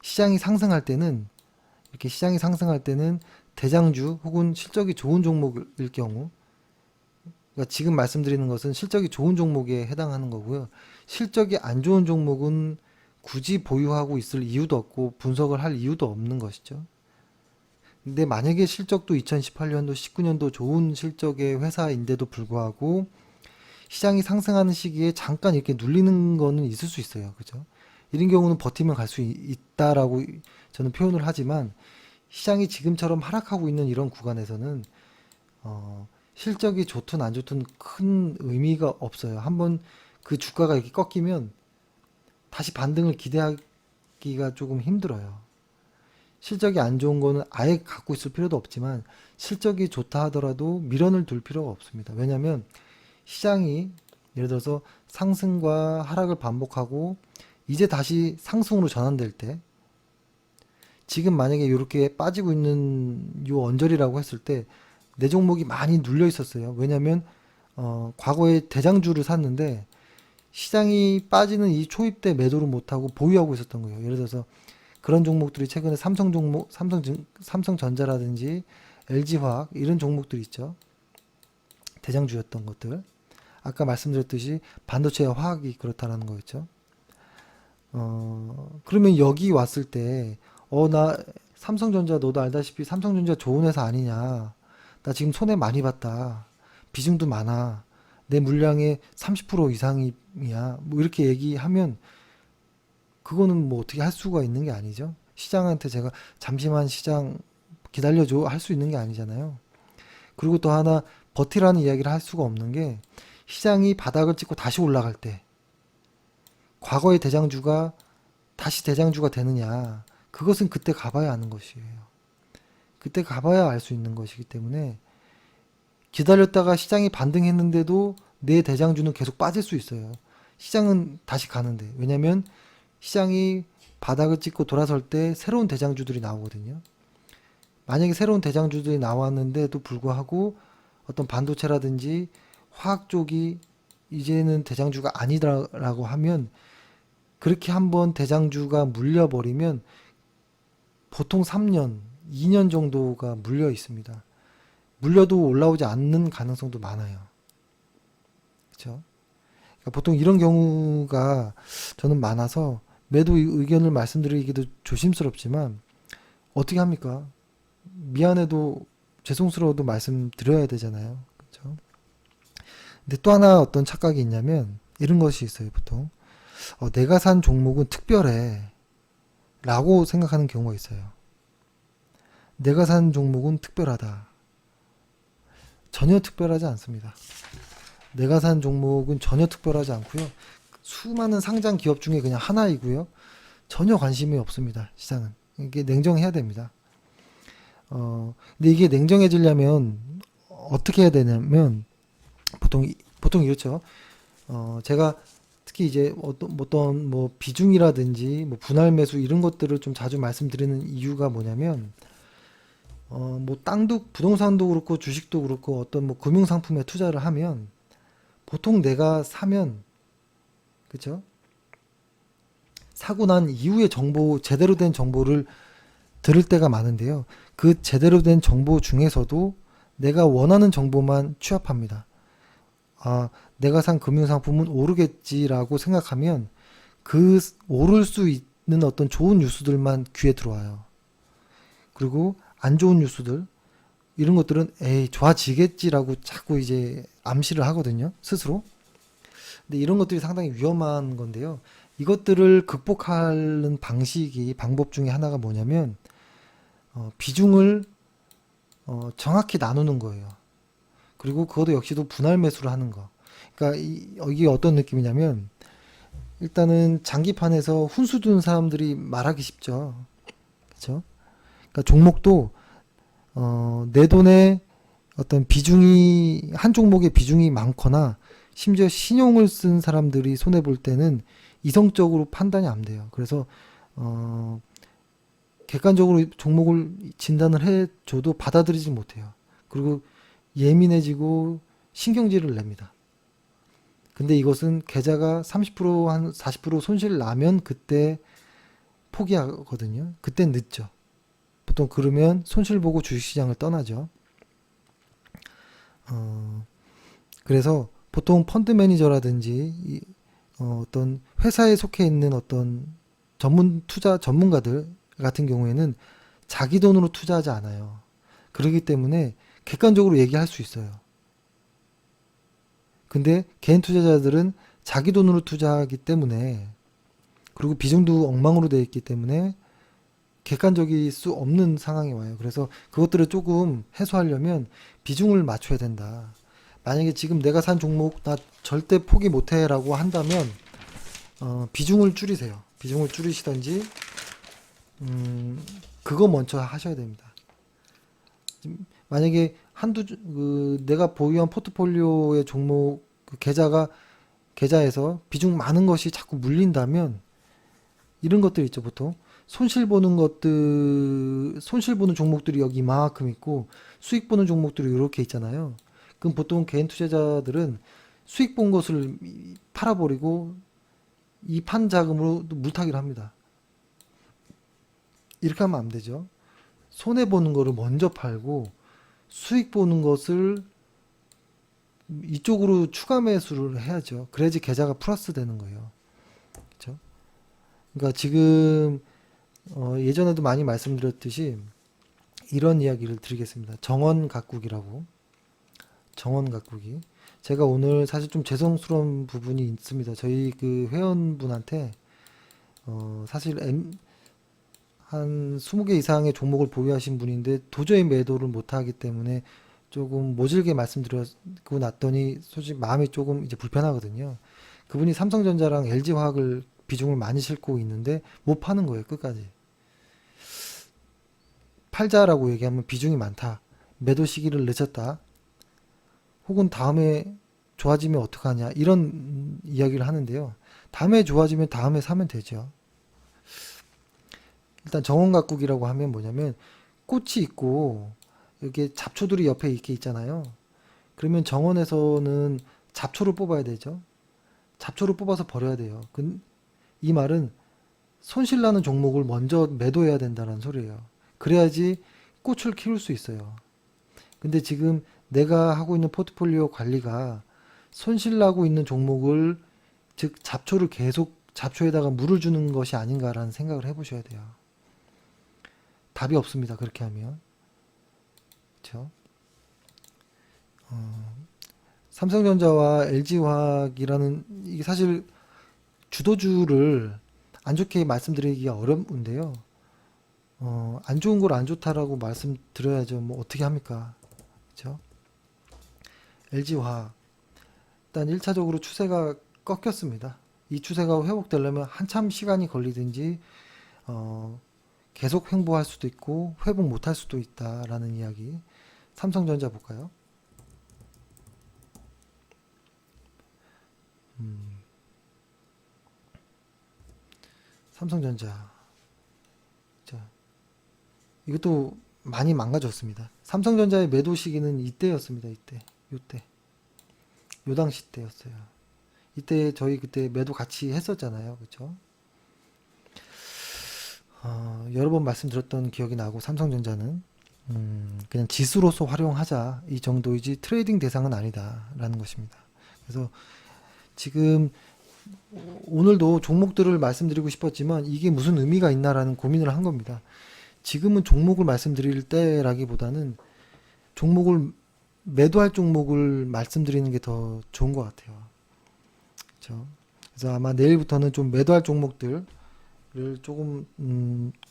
S2: 시장이 상승할 때는 이렇게 시장이 상승할 때는 대장주 혹은 실적이 좋은 종목일 경우, 그러니까 지금 말씀드리는 것은 실적이 좋은 종목에 해당하는 거고요. 실적이 안 좋은 종목은 굳이 보유하고 있을 이유도 없고 분석을 할 이유도 없는 것이죠. 근데 만약에 실적도 2018년도, 19년도 좋은 실적의 회사인데도 불구하고 시장이 상승하는 시기에 잠깐 이렇게 눌리는 거는 있을 수 있어요. 그죠? 이런 경우는 버티면 갈 수 있다라고 저는 표현을 하지만 시장이 지금처럼 하락하고 있는 이런 구간에서는 실적이 좋든 안 좋든 큰 의미가 없어요. 한번 그 주가가 이렇게 꺾이면 다시 반등을 기대하기가 조금 힘들어요. 실적이 안 좋은 거는 아예 갖고 있을 필요도 없지만 실적이 좋다 하더라도 미련을 둘 필요가 없습니다. 왜냐하면 시장이 예를 들어서 상승과 하락을 반복하고 이제 다시 상승으로 전환될 때 지금 만약에 이렇게 빠지고 있는 요 언저리라고 했을 때 내 종목이 많이 눌려 있었어요. 왜냐하면 과거에 대장주를 샀는데 시장이 빠지는 이 초입 때 매도를 못하고 보유하고 있었던 거예요. 예를 들어서 그런 종목들이 최근에 삼성전자라든지 LG화학 이런 종목들이 있죠. 대장주였던 것들. 아까 말씀드렸듯이 반도체와 화학이 그렇다라는 거였죠. 그러면 여기 왔을 때, 나 삼성전자 너도 알다시피 삼성전자 좋은 회사 아니냐. 나 지금 손해 많이 봤다. 비중도 많아. 내 물량의 30% 이상이야. 뭐 이렇게 얘기하면 그거는 뭐 어떻게 할 수가 있는 게 아니죠. 시장한테 제가 잠시만 시장 기다려줘 할 수 있는 게 아니잖아요. 그리고 또 하나 버티라는 이야기를 할 수가 없는 게 시장이 바닥을 찍고 다시 올라갈 때 과거의 대장주가 다시 대장주가 되느냐 그것은 그때 가봐야 아는 것이에요. 그때 가봐야 알 수 있는 것이기 때문에 기다렸다가 시장이 반등했는데도 내 대장주는 계속 빠질 수 있어요. 시장은 다시 가는데 왜냐면 시장이 바닥을 찍고 돌아설 때 새로운 대장주들이 나오거든요. 만약에 새로운 대장주들이 나왔는데도 불구하고 어떤 반도체라든지 화학 쪽이 이제는 대장주가 아니다라고 하면 그렇게 한번 대장주가 물려버리면 보통 3년, 2년 정도가 물려 있습니다. 물려도 올라오지 않는 가능성도 많아요. 그렇죠? 그러니까 보통 이런 경우가 저는 많아서 매도 의견을 말씀드리기도 조심스럽지만 어떻게 합니까? 미안해도 죄송스러워도 말씀드려야 되잖아요. 그렇죠? 근데 또 하나 어떤 착각이 있냐면 이런 것이 있어요, 보통. 내가 산 종목은 특별해. 라고 생각하는 경우가 있어요. 내가 산 종목은 특별하다. 전혀 특별하지 않습니다. 내가 산 종목은 전혀 특별하지 않고요. 수많은 상장 기업 중에 그냥 하나이고요. 전혀 관심이 없습니다. 시장은. 이게 냉정해야 됩니다. 근데 이게 냉정해지려면 어떻게 해야 되냐면 보통 이렇죠. 제가 특히 이제 어떤 뭐 비중이라든지 뭐 분할 매수 이런 것들을 좀 자주 말씀드리는 이유가 뭐냐면 뭐 땅도 부동산도 그렇고 주식도 그렇고 어떤 뭐 금융 상품에 투자를 하면 보통 내가 사면 그죠? 사고 난 이후에 제대로 된 정보를 들을 때가 많은데요. 그 제대로 된 정보 중에서도 내가 원하는 정보만 취합합니다. 내가 산 금융상품은 오르겠지라고 생각하면 그 오를 수 있는 어떤 좋은 뉴스들만 귀에 들어와요. 그리고 안 좋은 뉴스들, 이런 것들은 에이, 좋아지겠지라고 자꾸 이제 암시를 하거든요. 스스로. 근데 이런 것들이 상당히 위험한 건데요. 이것들을 극복하는 방법 중에 하나가 뭐냐면, 비중을 정확히 나누는 거예요. 그리고 그것도 역시도 분할 매수를 하는 거. 그러니까 이게 어떤 느낌이냐면 일단은 장기판에서 훈수 두는 사람들이 말하기 쉽죠. 그렇죠? 그러니까 종목도 내 돈의 어떤 비중이 한 종목의 비중이 많거나 심지어 신용을 쓴 사람들이 손해 볼 때는 이성적으로 판단이 안 돼요. 그래서 객관적으로 종목을 진단을 해줘도 받아들이지 못해요. 그리고 예민해지고 신경질을 냅니다. 근데 이것은 계좌가 30%한 40% 손실 나면 그때 포기하거든요. 그땐 늦죠. 보통 그러면 손실 보고 주식시장을 떠나죠. 그래서 보통 펀드 매니저라든지 어떤 회사에 속해 있는 어떤 전문가들 같은 경우에는 자기 돈으로 투자하지 않아요. 그렇기 때문에 객관적으로 얘기할 수 있어요. 근데 개인 투자자들은 자기 돈으로 투자하기 때문에 그리고 비중도 엉망으로 되어 있기 때문에 객관적일 수 없는 상황이 와요. 그래서 그것들을 조금 해소하려면 비중을 맞춰야 된다. 만약에 지금 내가 산 종목 나 절대 포기 못해라고 한다면 비중을 줄이세요. 비중을 줄이시든지 그거 먼저 하셔야 됩니다. 만약에 내가 보유한 포트폴리오의 종목 계좌에서 비중 많은 것이 자꾸 물린다면 이런 것들 있죠. 보통 손실 보는 종목들이 여기 이만큼 있고 수익 보는 종목들이 이렇게 있잖아요. 그럼 보통 개인 투자자들은 수익 본 것을 팔아버리고 이 판 자금으로 물타기를 합니다. 이렇게 하면 안 되죠. 손해 보는 거를 먼저 팔고 수익 보는 것을 이쪽으로 추가 매수를 해야죠. 그래야지 계좌가 플러스 되는 거예요. 그렇죠? 그러니까 지금 예전에도 많이 말씀드렸듯이 이런 이야기를 드리겠습니다. 정원 가꾸기라고. 정원 가꾸기. 제가 오늘 사실 좀 죄송스러운 부분이 있습니다. 저희 그 회원분한테 사실 한 20개 이상의 종목을 보유하신 분인데 도저히 매도를 못하기 때문에 조금 모질게 말씀드리고 났더니 솔직히 마음이 조금 이제 불편하거든요. 그분이 삼성전자랑 LG화학을 비중을 많이 싣고 있는데 못 파는 거예요, 끝까지. 팔자라고 얘기하면 비중이 많다. 매도 시기를 늦췄다. 혹은 다음에 좋아지면 어떡하냐. 이런 이야기를 하는데요. 다음에 좋아지면 다음에 사면 되죠. 일단 정원 가꾸기라고 하면 뭐냐면 꽃이 있고 이렇게 잡초들이 옆에 이렇게 있잖아요. 그러면 정원에서는 잡초를 뽑아야 되죠. 잡초를 뽑아서 버려야 돼요. 이 말은 손실나는 종목을 먼저 매도해야 된다는 소리예요. 그래야지 꽃을 키울 수 있어요. 근데 지금 내가 하고 있는 포트폴리오 관리가 손실나고 있는 종목을 즉 잡초를 계속 잡초에다가 물을 주는 것이 아닌가라는 생각을 해보셔야 돼요. 답이 없습니다. 그렇게 하면. 그렇죠? 삼성전자와 LG화학이라는 이게 사실 주도주를 안 좋게 말씀드리기가 어려운데요. 안 좋은 걸 안 좋다라고 말씀드려야죠. 뭐 어떻게 합니까? 그렇죠? LG화학 일단 1차적으로 추세가 꺾였습니다. 이 추세가 회복되려면 한참 시간이 걸리든지 계속 횡보할 수도 있고 회복 못할 수도 있다라는 이야기. 삼성전자 볼까요? 삼성전자. 자, 이것도 많이 망가졌습니다. 삼성전자의 매도 시기는 이때였습니다. 이때, 요때, 요 당시 때였어요. 이때 저희 그때 매도 같이 했었잖아요. 그렇죠? 여러 번 말씀드렸던 기억이 나고 삼성전자는 그냥 지수로서 활용하자 이 정도이지 트레이딩 대상은 아니다라는 것입니다. 그래서 지금 오늘도 종목들을 말씀드리고 싶었지만 이게 무슨 의미가 있나라는 고민을 한 겁니다. 지금은 종목을 말씀드릴 때라기보다는 종목을 매도할 종목을 말씀드리는 게 더 좋은 것 같아요. 그렇죠? 그래서 아마 내일부터는 좀 매도할 종목들을 조금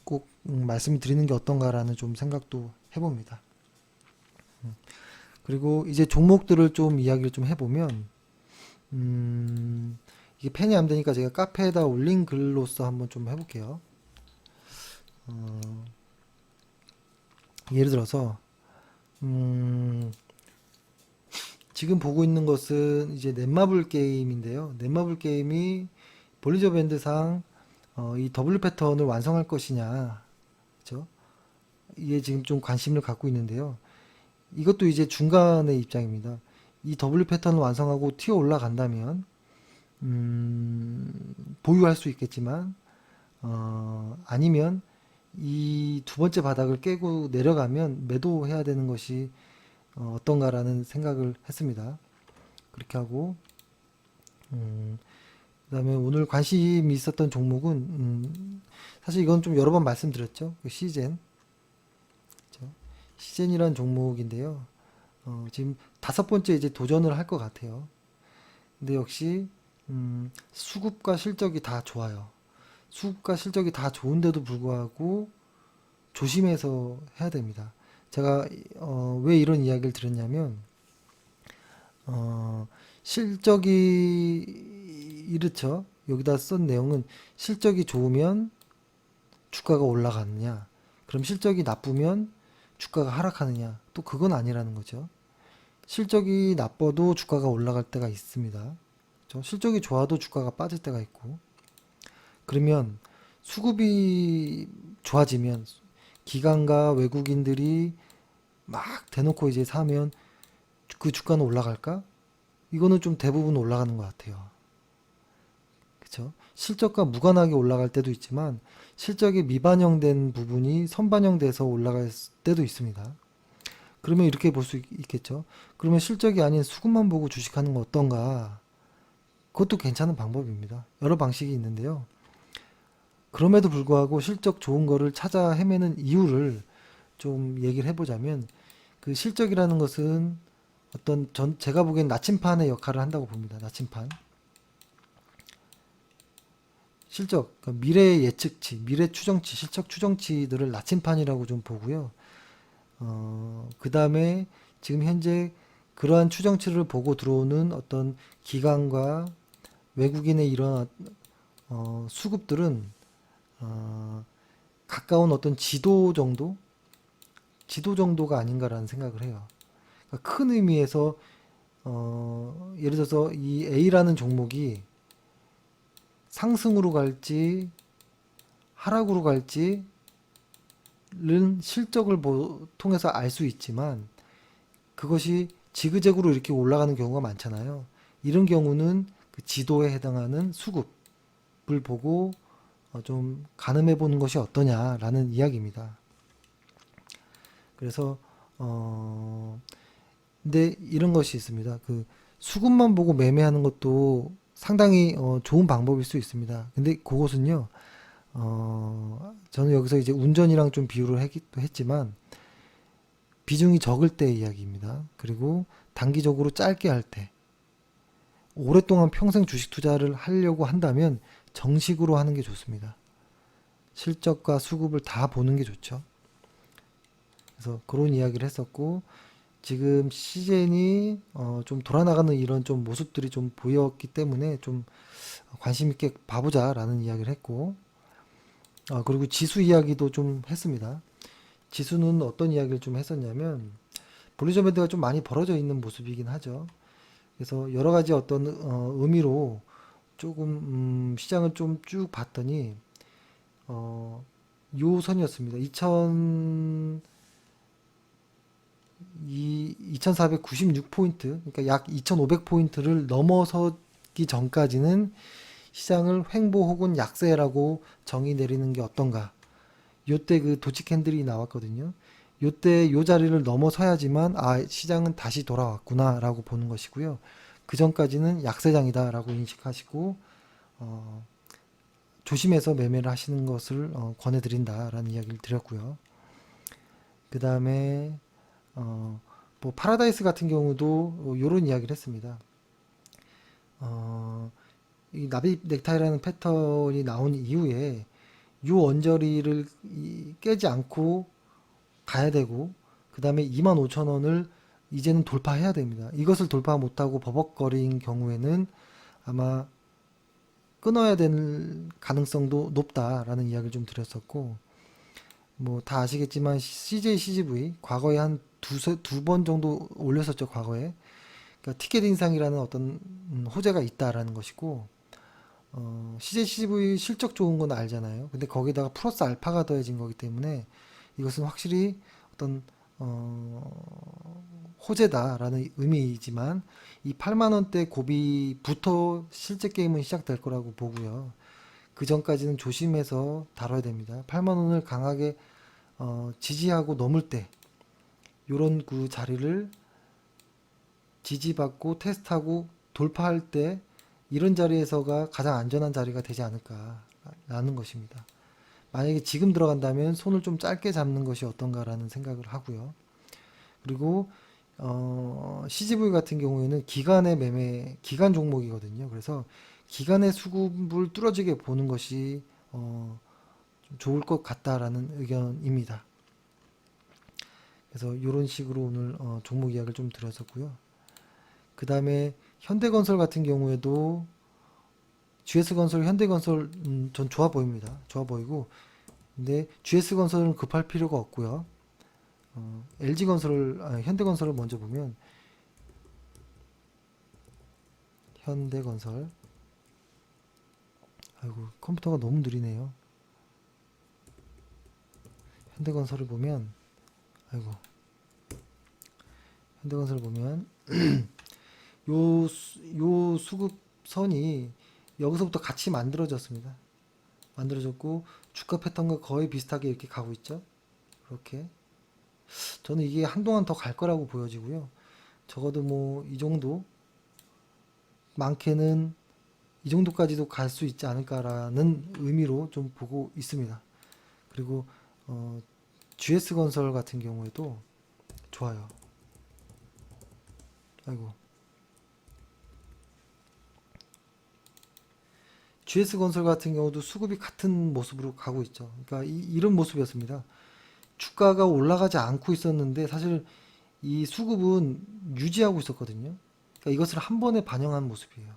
S2: 꼭 말씀드리는 게 어떤가라는 좀 생각도 해봅니다. 그리고 이제 종목들을 좀 이야기를 좀 해보면 이게 펜이 안 되니까 제가 카페에다 올린 글로서 한번 좀 해볼게요. 예를 들어서 지금 보고 있는 것은 이제 넷마블 게임인데요. 넷마블 게임이 볼리저 밴드상 이 W 패턴을 완성할 것이냐, 그렇죠? 이게 지금 좀 관심을 갖고 있는데요. 이것도 이제 중간의 입장입니다. 이 W 패턴을 완성하고 튀어 올라간다면 보유할 수 있겠지만 아니면 이 두 번째 바닥을 깨고 내려가면 매도해야 되는 것이 어떤가라는 생각을 했습니다. 그렇게 하고 그다음에 오늘 관심이 있었던 종목은 사실 이건 좀 여러 번 말씀드렸죠. 그 시젠, 그렇죠? 시젠이란 종목인데요. 지금 5번째 이제 도전을 할 것 같아요. 근데 역시 수급과 실적이 다 좋아요. 수급과 실적이 다 좋은데도 불구하고 조심해서 해야 됩니다. 제가 왜 이런 이야기를 드렸냐면 실적이 이렇죠. 여기다 쓴 내용은 실적이 좋으면 주가가 올라가느냐, 그럼 실적이 나쁘면 주가가 하락하느냐, 또 그건 아니라는 거죠. 실적이 나빠도 주가가 올라갈 때가 있습니다. 그렇죠? 실적이 좋아도 주가가 빠질 때가 있고, 그러면 수급이 좋아지면 기관과 외국인들이 막 대놓고 이제 사면 그 주가는 올라갈까? 이거는 좀 대부분 올라가는 것 같아요. 그쵸? 실적과 무관하게 올라갈 때도 있지만 실적이 미반영된 부분이 선반영돼서 올라갈 때도 있습니다. 그러면 이렇게 볼 수 있겠죠. 그러면 실적이 아닌 수급만 보고 주식하는 거 어떤가? 그것도 괜찮은 방법입니다. 여러 방식이 있는데요. 그럼에도 불구하고 실적 좋은 거를 찾아 헤매는 이유를 좀 얘기를 해보자면 그 실적이라는 것은 어떤 제가 보기엔 나침판의 역할을 한다고 봅니다. 나침판. 실적, 그러니까 미래 예측치, 미래 추정치, 실적 추정치들을 나침판이라고 좀 보고요. 그 다음에 지금 현재 그러한 추정치를 보고 들어오는 어떤 기관과 외국인의 이런 수급들은 가까운 어떤 지도 정도가 아닌가라는 생각을 해요. 그러니까 큰 의미에서 예를 들어서 이 A라는 종목이 상승으로 갈지 하락으로 갈지는 실적을 통해서 알 수 있지만 그것이 지그재그로 이렇게 올라가는 경우가 많잖아요. 이런 경우는 그 지도에 해당하는 수급을 보고 좀 가늠해 보는 것이 어떠냐라는 이야기입니다. 그래서 근데 이런 것이 있습니다. 그 수급만 보고 매매하는 것도 상당히 좋은 방법일 수 있습니다. 근데 그것은요, 저는 여기서 이제 운전이랑 좀 비유를 하기도 했지만 비중이 적을 때 이야기입니다. 그리고 단기적으로 짧게 할 때, 오랫동안 평생 주식 투자를 하려고 한다면 정식으로 하는 게 좋습니다. 실적과 수급을 다 보는 게 좋죠. 그래서 그런 이야기를 했었고, 지금 시즌이 좀 돌아나가는 이런 좀 모습들이 좀 보였기 때문에 좀 관심 있게 봐보자라는 이야기를 했고, 그리고 지수 이야기도 좀 했습니다. 지수는 어떤 이야기를 좀 했었냐면, 볼리저 밴드가 좀 많이 벌어져 있는 모습이긴 하죠. 그래서 여러 가지 어떤 의미로 조금 시장을 좀 쭉 봤더니 요 선이었습니다. 2496포인트, 그러니까 약 2500포인트를 넘어서기 전까지는 시장을 횡보 혹은 약세라고 정의 내리는 게 어떤가. 요때 그 도치 캔들이 나왔거든요. 요때 요 자리를 넘어서야지만 시장은 다시 돌아왔구나라고 보는 것이고요. 그 전까지는 약세장이다라고 인식하시고 조심해서 매매를 하시는 것을 권해드린다라는 이야기를 드렸고요. 그 다음에 뭐 파라다이스 같은 경우도 요런 이야기를 했습니다. 이 나비 넥타이라는 패턴이 나온 이후에 요 언저리를 깨지 않고 가야 되고, 그 다음에 25,000원을 이제는 돌파해야 됩니다. 이것을 돌파 못하고 버벅거린 경우에는 아마 끊어야 될 가능성도 높다라는 이야기를 좀 드렸었고, 뭐 다 아시겠지만 CJ CGV 과거에 한 두 번 정도 올렸었죠, 과거에. 그러니까 티켓 인상이라는 어떤 호재가 있다라는 것이고, CJ CGV 실적 좋은 건 알잖아요. 근데 거기다가 플러스 알파가 더해진 거기 때문에 이것은 확실히 어떤 호재다라는 의미이지만, 이 8만 원대 고비부터 실제 게임은 시작될 거라고 보고요. 그 전까지는 조심해서 다뤄야 됩니다. 8만 원을 강하게 지지하고 넘을 때 요런 그 자리를 지지받고 테스트하고 돌파할 때 이런 자리에서가 가장 안전한 자리가 되지 않을까라는 것입니다. 만약에 지금 들어간다면 손을 좀 짧게 잡는 것이 어떤가라는 생각을 하고요. 그리고 CGV 같은 경우에는 기간의 매매, 기간 종목이거든요. 그래서 기간의 수급을 뚫어지게 보는 것이 좀 좋을 것 같다라는 의견입니다. 그래서 이런 식으로 오늘 종목 이야기를 좀 드렸었고요. 그 다음에 현대건설 같은 경우에도 GS건설, 현대건설 전 좋아 보입니다. 좋아 보이고, 근데 GS건설은 급할 필요가 없고요. 현대건설을 먼저 보면, 현대건설, 아이고 컴퓨터가 너무 느리네요. 현대건설을 보면, 아이고 현대건설 보면 요 수급선이 여기서부터 같이 만들어졌습니다. 만들어졌고 주가 패턴과 거의 비슷하게 이렇게 가고 있죠. 그렇게 저는 이게 한동안 더 갈 거라고 보여지고요. 적어도 뭐 이 정도, 많게는 이 정도까지도 갈 수 있지 않을까라는 의미로 좀 보고 있습니다. 그리고 GS건설 같은 경우에도 좋아요. 아이고, GS건설 같은 경우도 수급이 같은 모습으로 가고 있죠. 그러니까 이런 모습이었습니다. 주가가 올라가지 않고 있었는데 사실 이 수급은 유지하고 있었거든요. 그러니까 이것을 한 번에 반영한 모습이에요.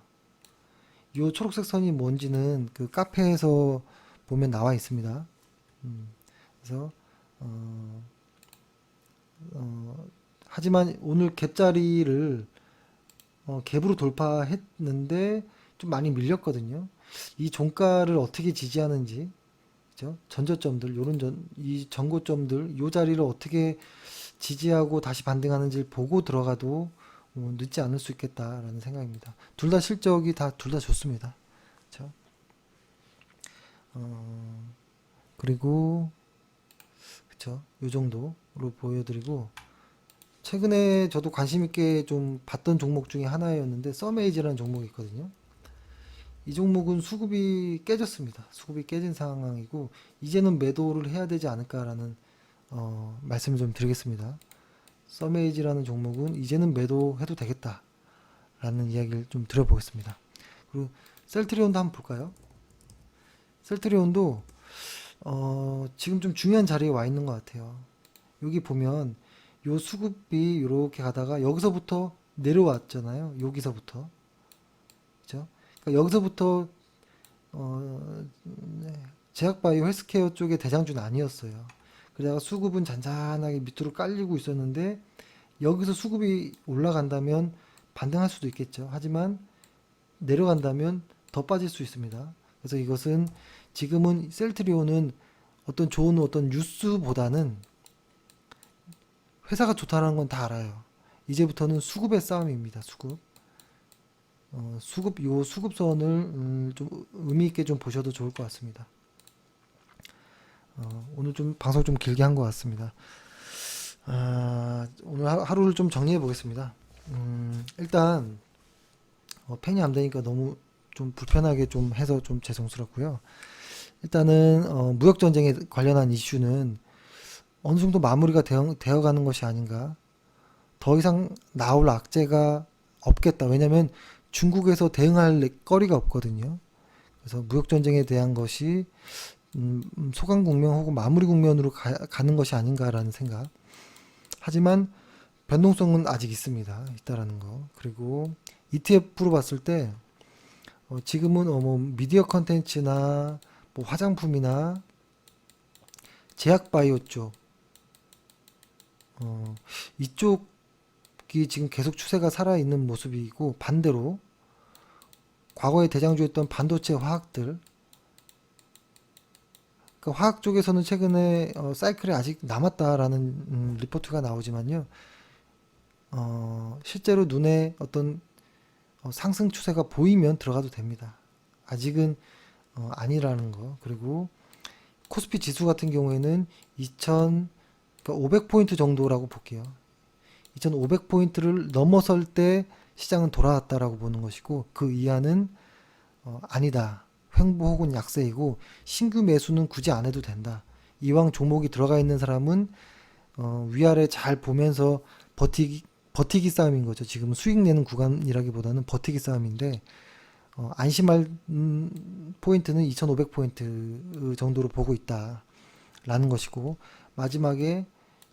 S2: 이 초록색 선이 뭔지는 그 카페에서 보면 나와 있습니다. 그래서 하지만 오늘 갭자리를 갭으로 돌파했는데 좀 많이 밀렸거든요. 이 종가를 어떻게 지지하는지, 그죠? 전저점들, 이 전고점들, 요 자리를 어떻게 지지하고 다시 반등하는지 보고 들어가도 늦지 않을 수 있겠다라는 생각입니다. 둘 다 실적이 둘 다 좋습니다. 그렇죠? 그리고 그쵸? 요 정도로 보여드리고, 최근에 저도 관심 있게 좀 봤던 종목 중에 하나였는데 썸에이지라는 종목이 있거든요. 이 종목은 수급이 깨졌습니다. 수급이 깨진 상황이고 이제는 매도를 해야 되지 않을까라는 말씀을 좀 드리겠습니다. 썸에이지라는 종목은 이제는 매도해도 되겠다 라는 이야기를 좀 드려보겠습니다. 그리고 셀트리온도 한번 볼까요? 셀트리온도 지금 좀 중요한 자리에 와 있는 것 같아요. 여기 보면 요 수급이 이렇게 가다가 여기서부터 내려왔잖아요. 여기서부터, 그죠? 그러니까 여기서부터 제약바이오 헬스케어 쪽의 대장주는 아니었어요. 그러다가 수급은 잔잔하게 밑으로 깔리고 있었는데 여기서 수급이 올라간다면 반등할 수도 있겠죠. 하지만 내려간다면 더 빠질 수 있습니다. 그래서 이것은 지금은 셀트리온은 어떤 좋은 어떤 뉴스보다는 회사가 좋다는 건 다 알아요. 이제부터는 수급의 싸움입니다. 수급. 요 수급선을 좀 의미 있게 좀 보셔도 좋을 것 같습니다. 오늘 좀 방송 좀 길게 한 것 같습니다. 오늘 하루를 좀 정리해 보겠습니다. 일단 펜이 안 되니까 너무 좀 불편하게 좀 해서 좀 죄송스럽고요. 일단은 무역 전쟁에 관련한 이슈는 어느 정도 마무리가 되어 가는 것이 아닌가. 더 이상 나올 악재가 없겠다. 왜냐하면 중국에서 대응할 거리가 없거든요. 그래서 무역 전쟁에 대한 것이 소강 국면 혹은 마무리 국면으로 가는 것이 아닌가라는 생각. 하지만 변동성은 아직 있습니다. 있다라는 거. 그리고 ETF로 봤을 때 지금은 뭐 미디어 컨텐츠나 뭐 화장품이나 제약바이오 쪽 이쪽이 지금 계속 추세가 살아있는 모습이고 반대로 과거에 대장주였던 반도체 화학들 그 화학 쪽에서는 최근에 사이클이 아직 남았다라는 리포트가 나오지만요. 실제로 눈에 어떤 상승 추세가 보이면 들어가도 됩니다. 아직은 아니라는 거. 그리고 코스피 지수 같은 경우에는 500포인트 정도라고 볼게요. 2500포인트를 넘어설 때 시장은 돌아왔다라고 보는 것이고 그 이하는 아니다. 횡보 혹은 약세이고 신규 매수는 굳이 안 해도 된다. 이왕 종목이 들어가 있는 사람은 위아래 잘 보면서 버티기 싸움인 거죠. 지금 수익 내는 구간이라기보다는 버티기 싸움인데 안심할 포인트는 2500포인트 정도로 보고 있다라는 것이고 마지막에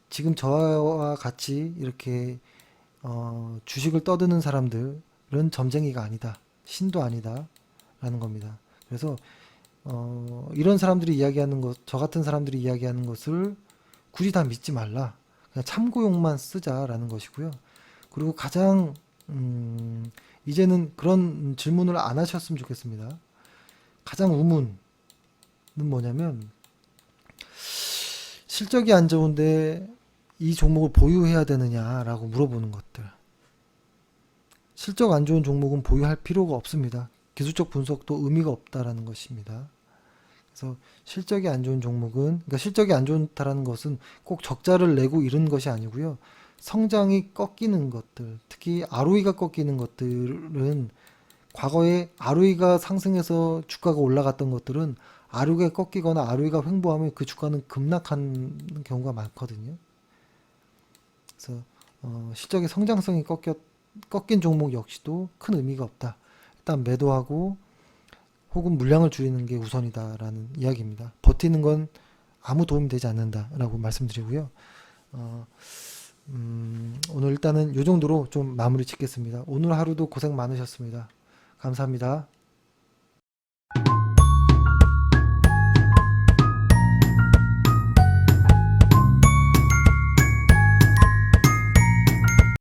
S2: 지금 저와 같이 이렇게 주식을 떠드는 사람들은 점쟁이가 아니다. 신도 아니다. 라는 겁니다. 그래서 이런 사람들이 이야기하는 것, 저 같은 사람들이 이야기하는 것을 굳이 다 믿지 말라. 그냥 참고용만 쓰자라는 것이고요. 그리고 가장 이제는 그런 질문을 안 하셨으면 좋겠습니다. 가장 우문은 뭐냐면 실적이 안 좋은데 이 종목을 보유해야 되느냐라고 물어보는 것들. 실적 안 좋은 종목은 보유할 필요가 없습니다. 기술적 분석도 의미가 없다라는 것입니다. 그래서 실적이 안 좋은 종목은, 그러니까 실적이 안 좋다라는 것은 꼭 적자를 내고 이런 것이 아니고요. 성장이 꺾이는 것들, 특히 ROE가 꺾이는 것들은 과거에 ROE가 상승해서 주가가 올라갔던 것들은 ROE가 꺾이거나 ROE가 횡보하면 그 주가는 급락하는 경우가 많거든요. 그래서 실적의 성장성이 꺾인 종목 역시도 큰 의미가 없다. 일단 매도하고 혹은 물량을 줄이는 게 우선이다라는 이야기입니다. 버티는 건 아무 도움이 되지 않는다라고 말씀드리고요. 오늘 일단은 이 정도로 좀 마무리 짓겠습니다. 오늘 하루도 고생 많으셨습니다. 감사합니다.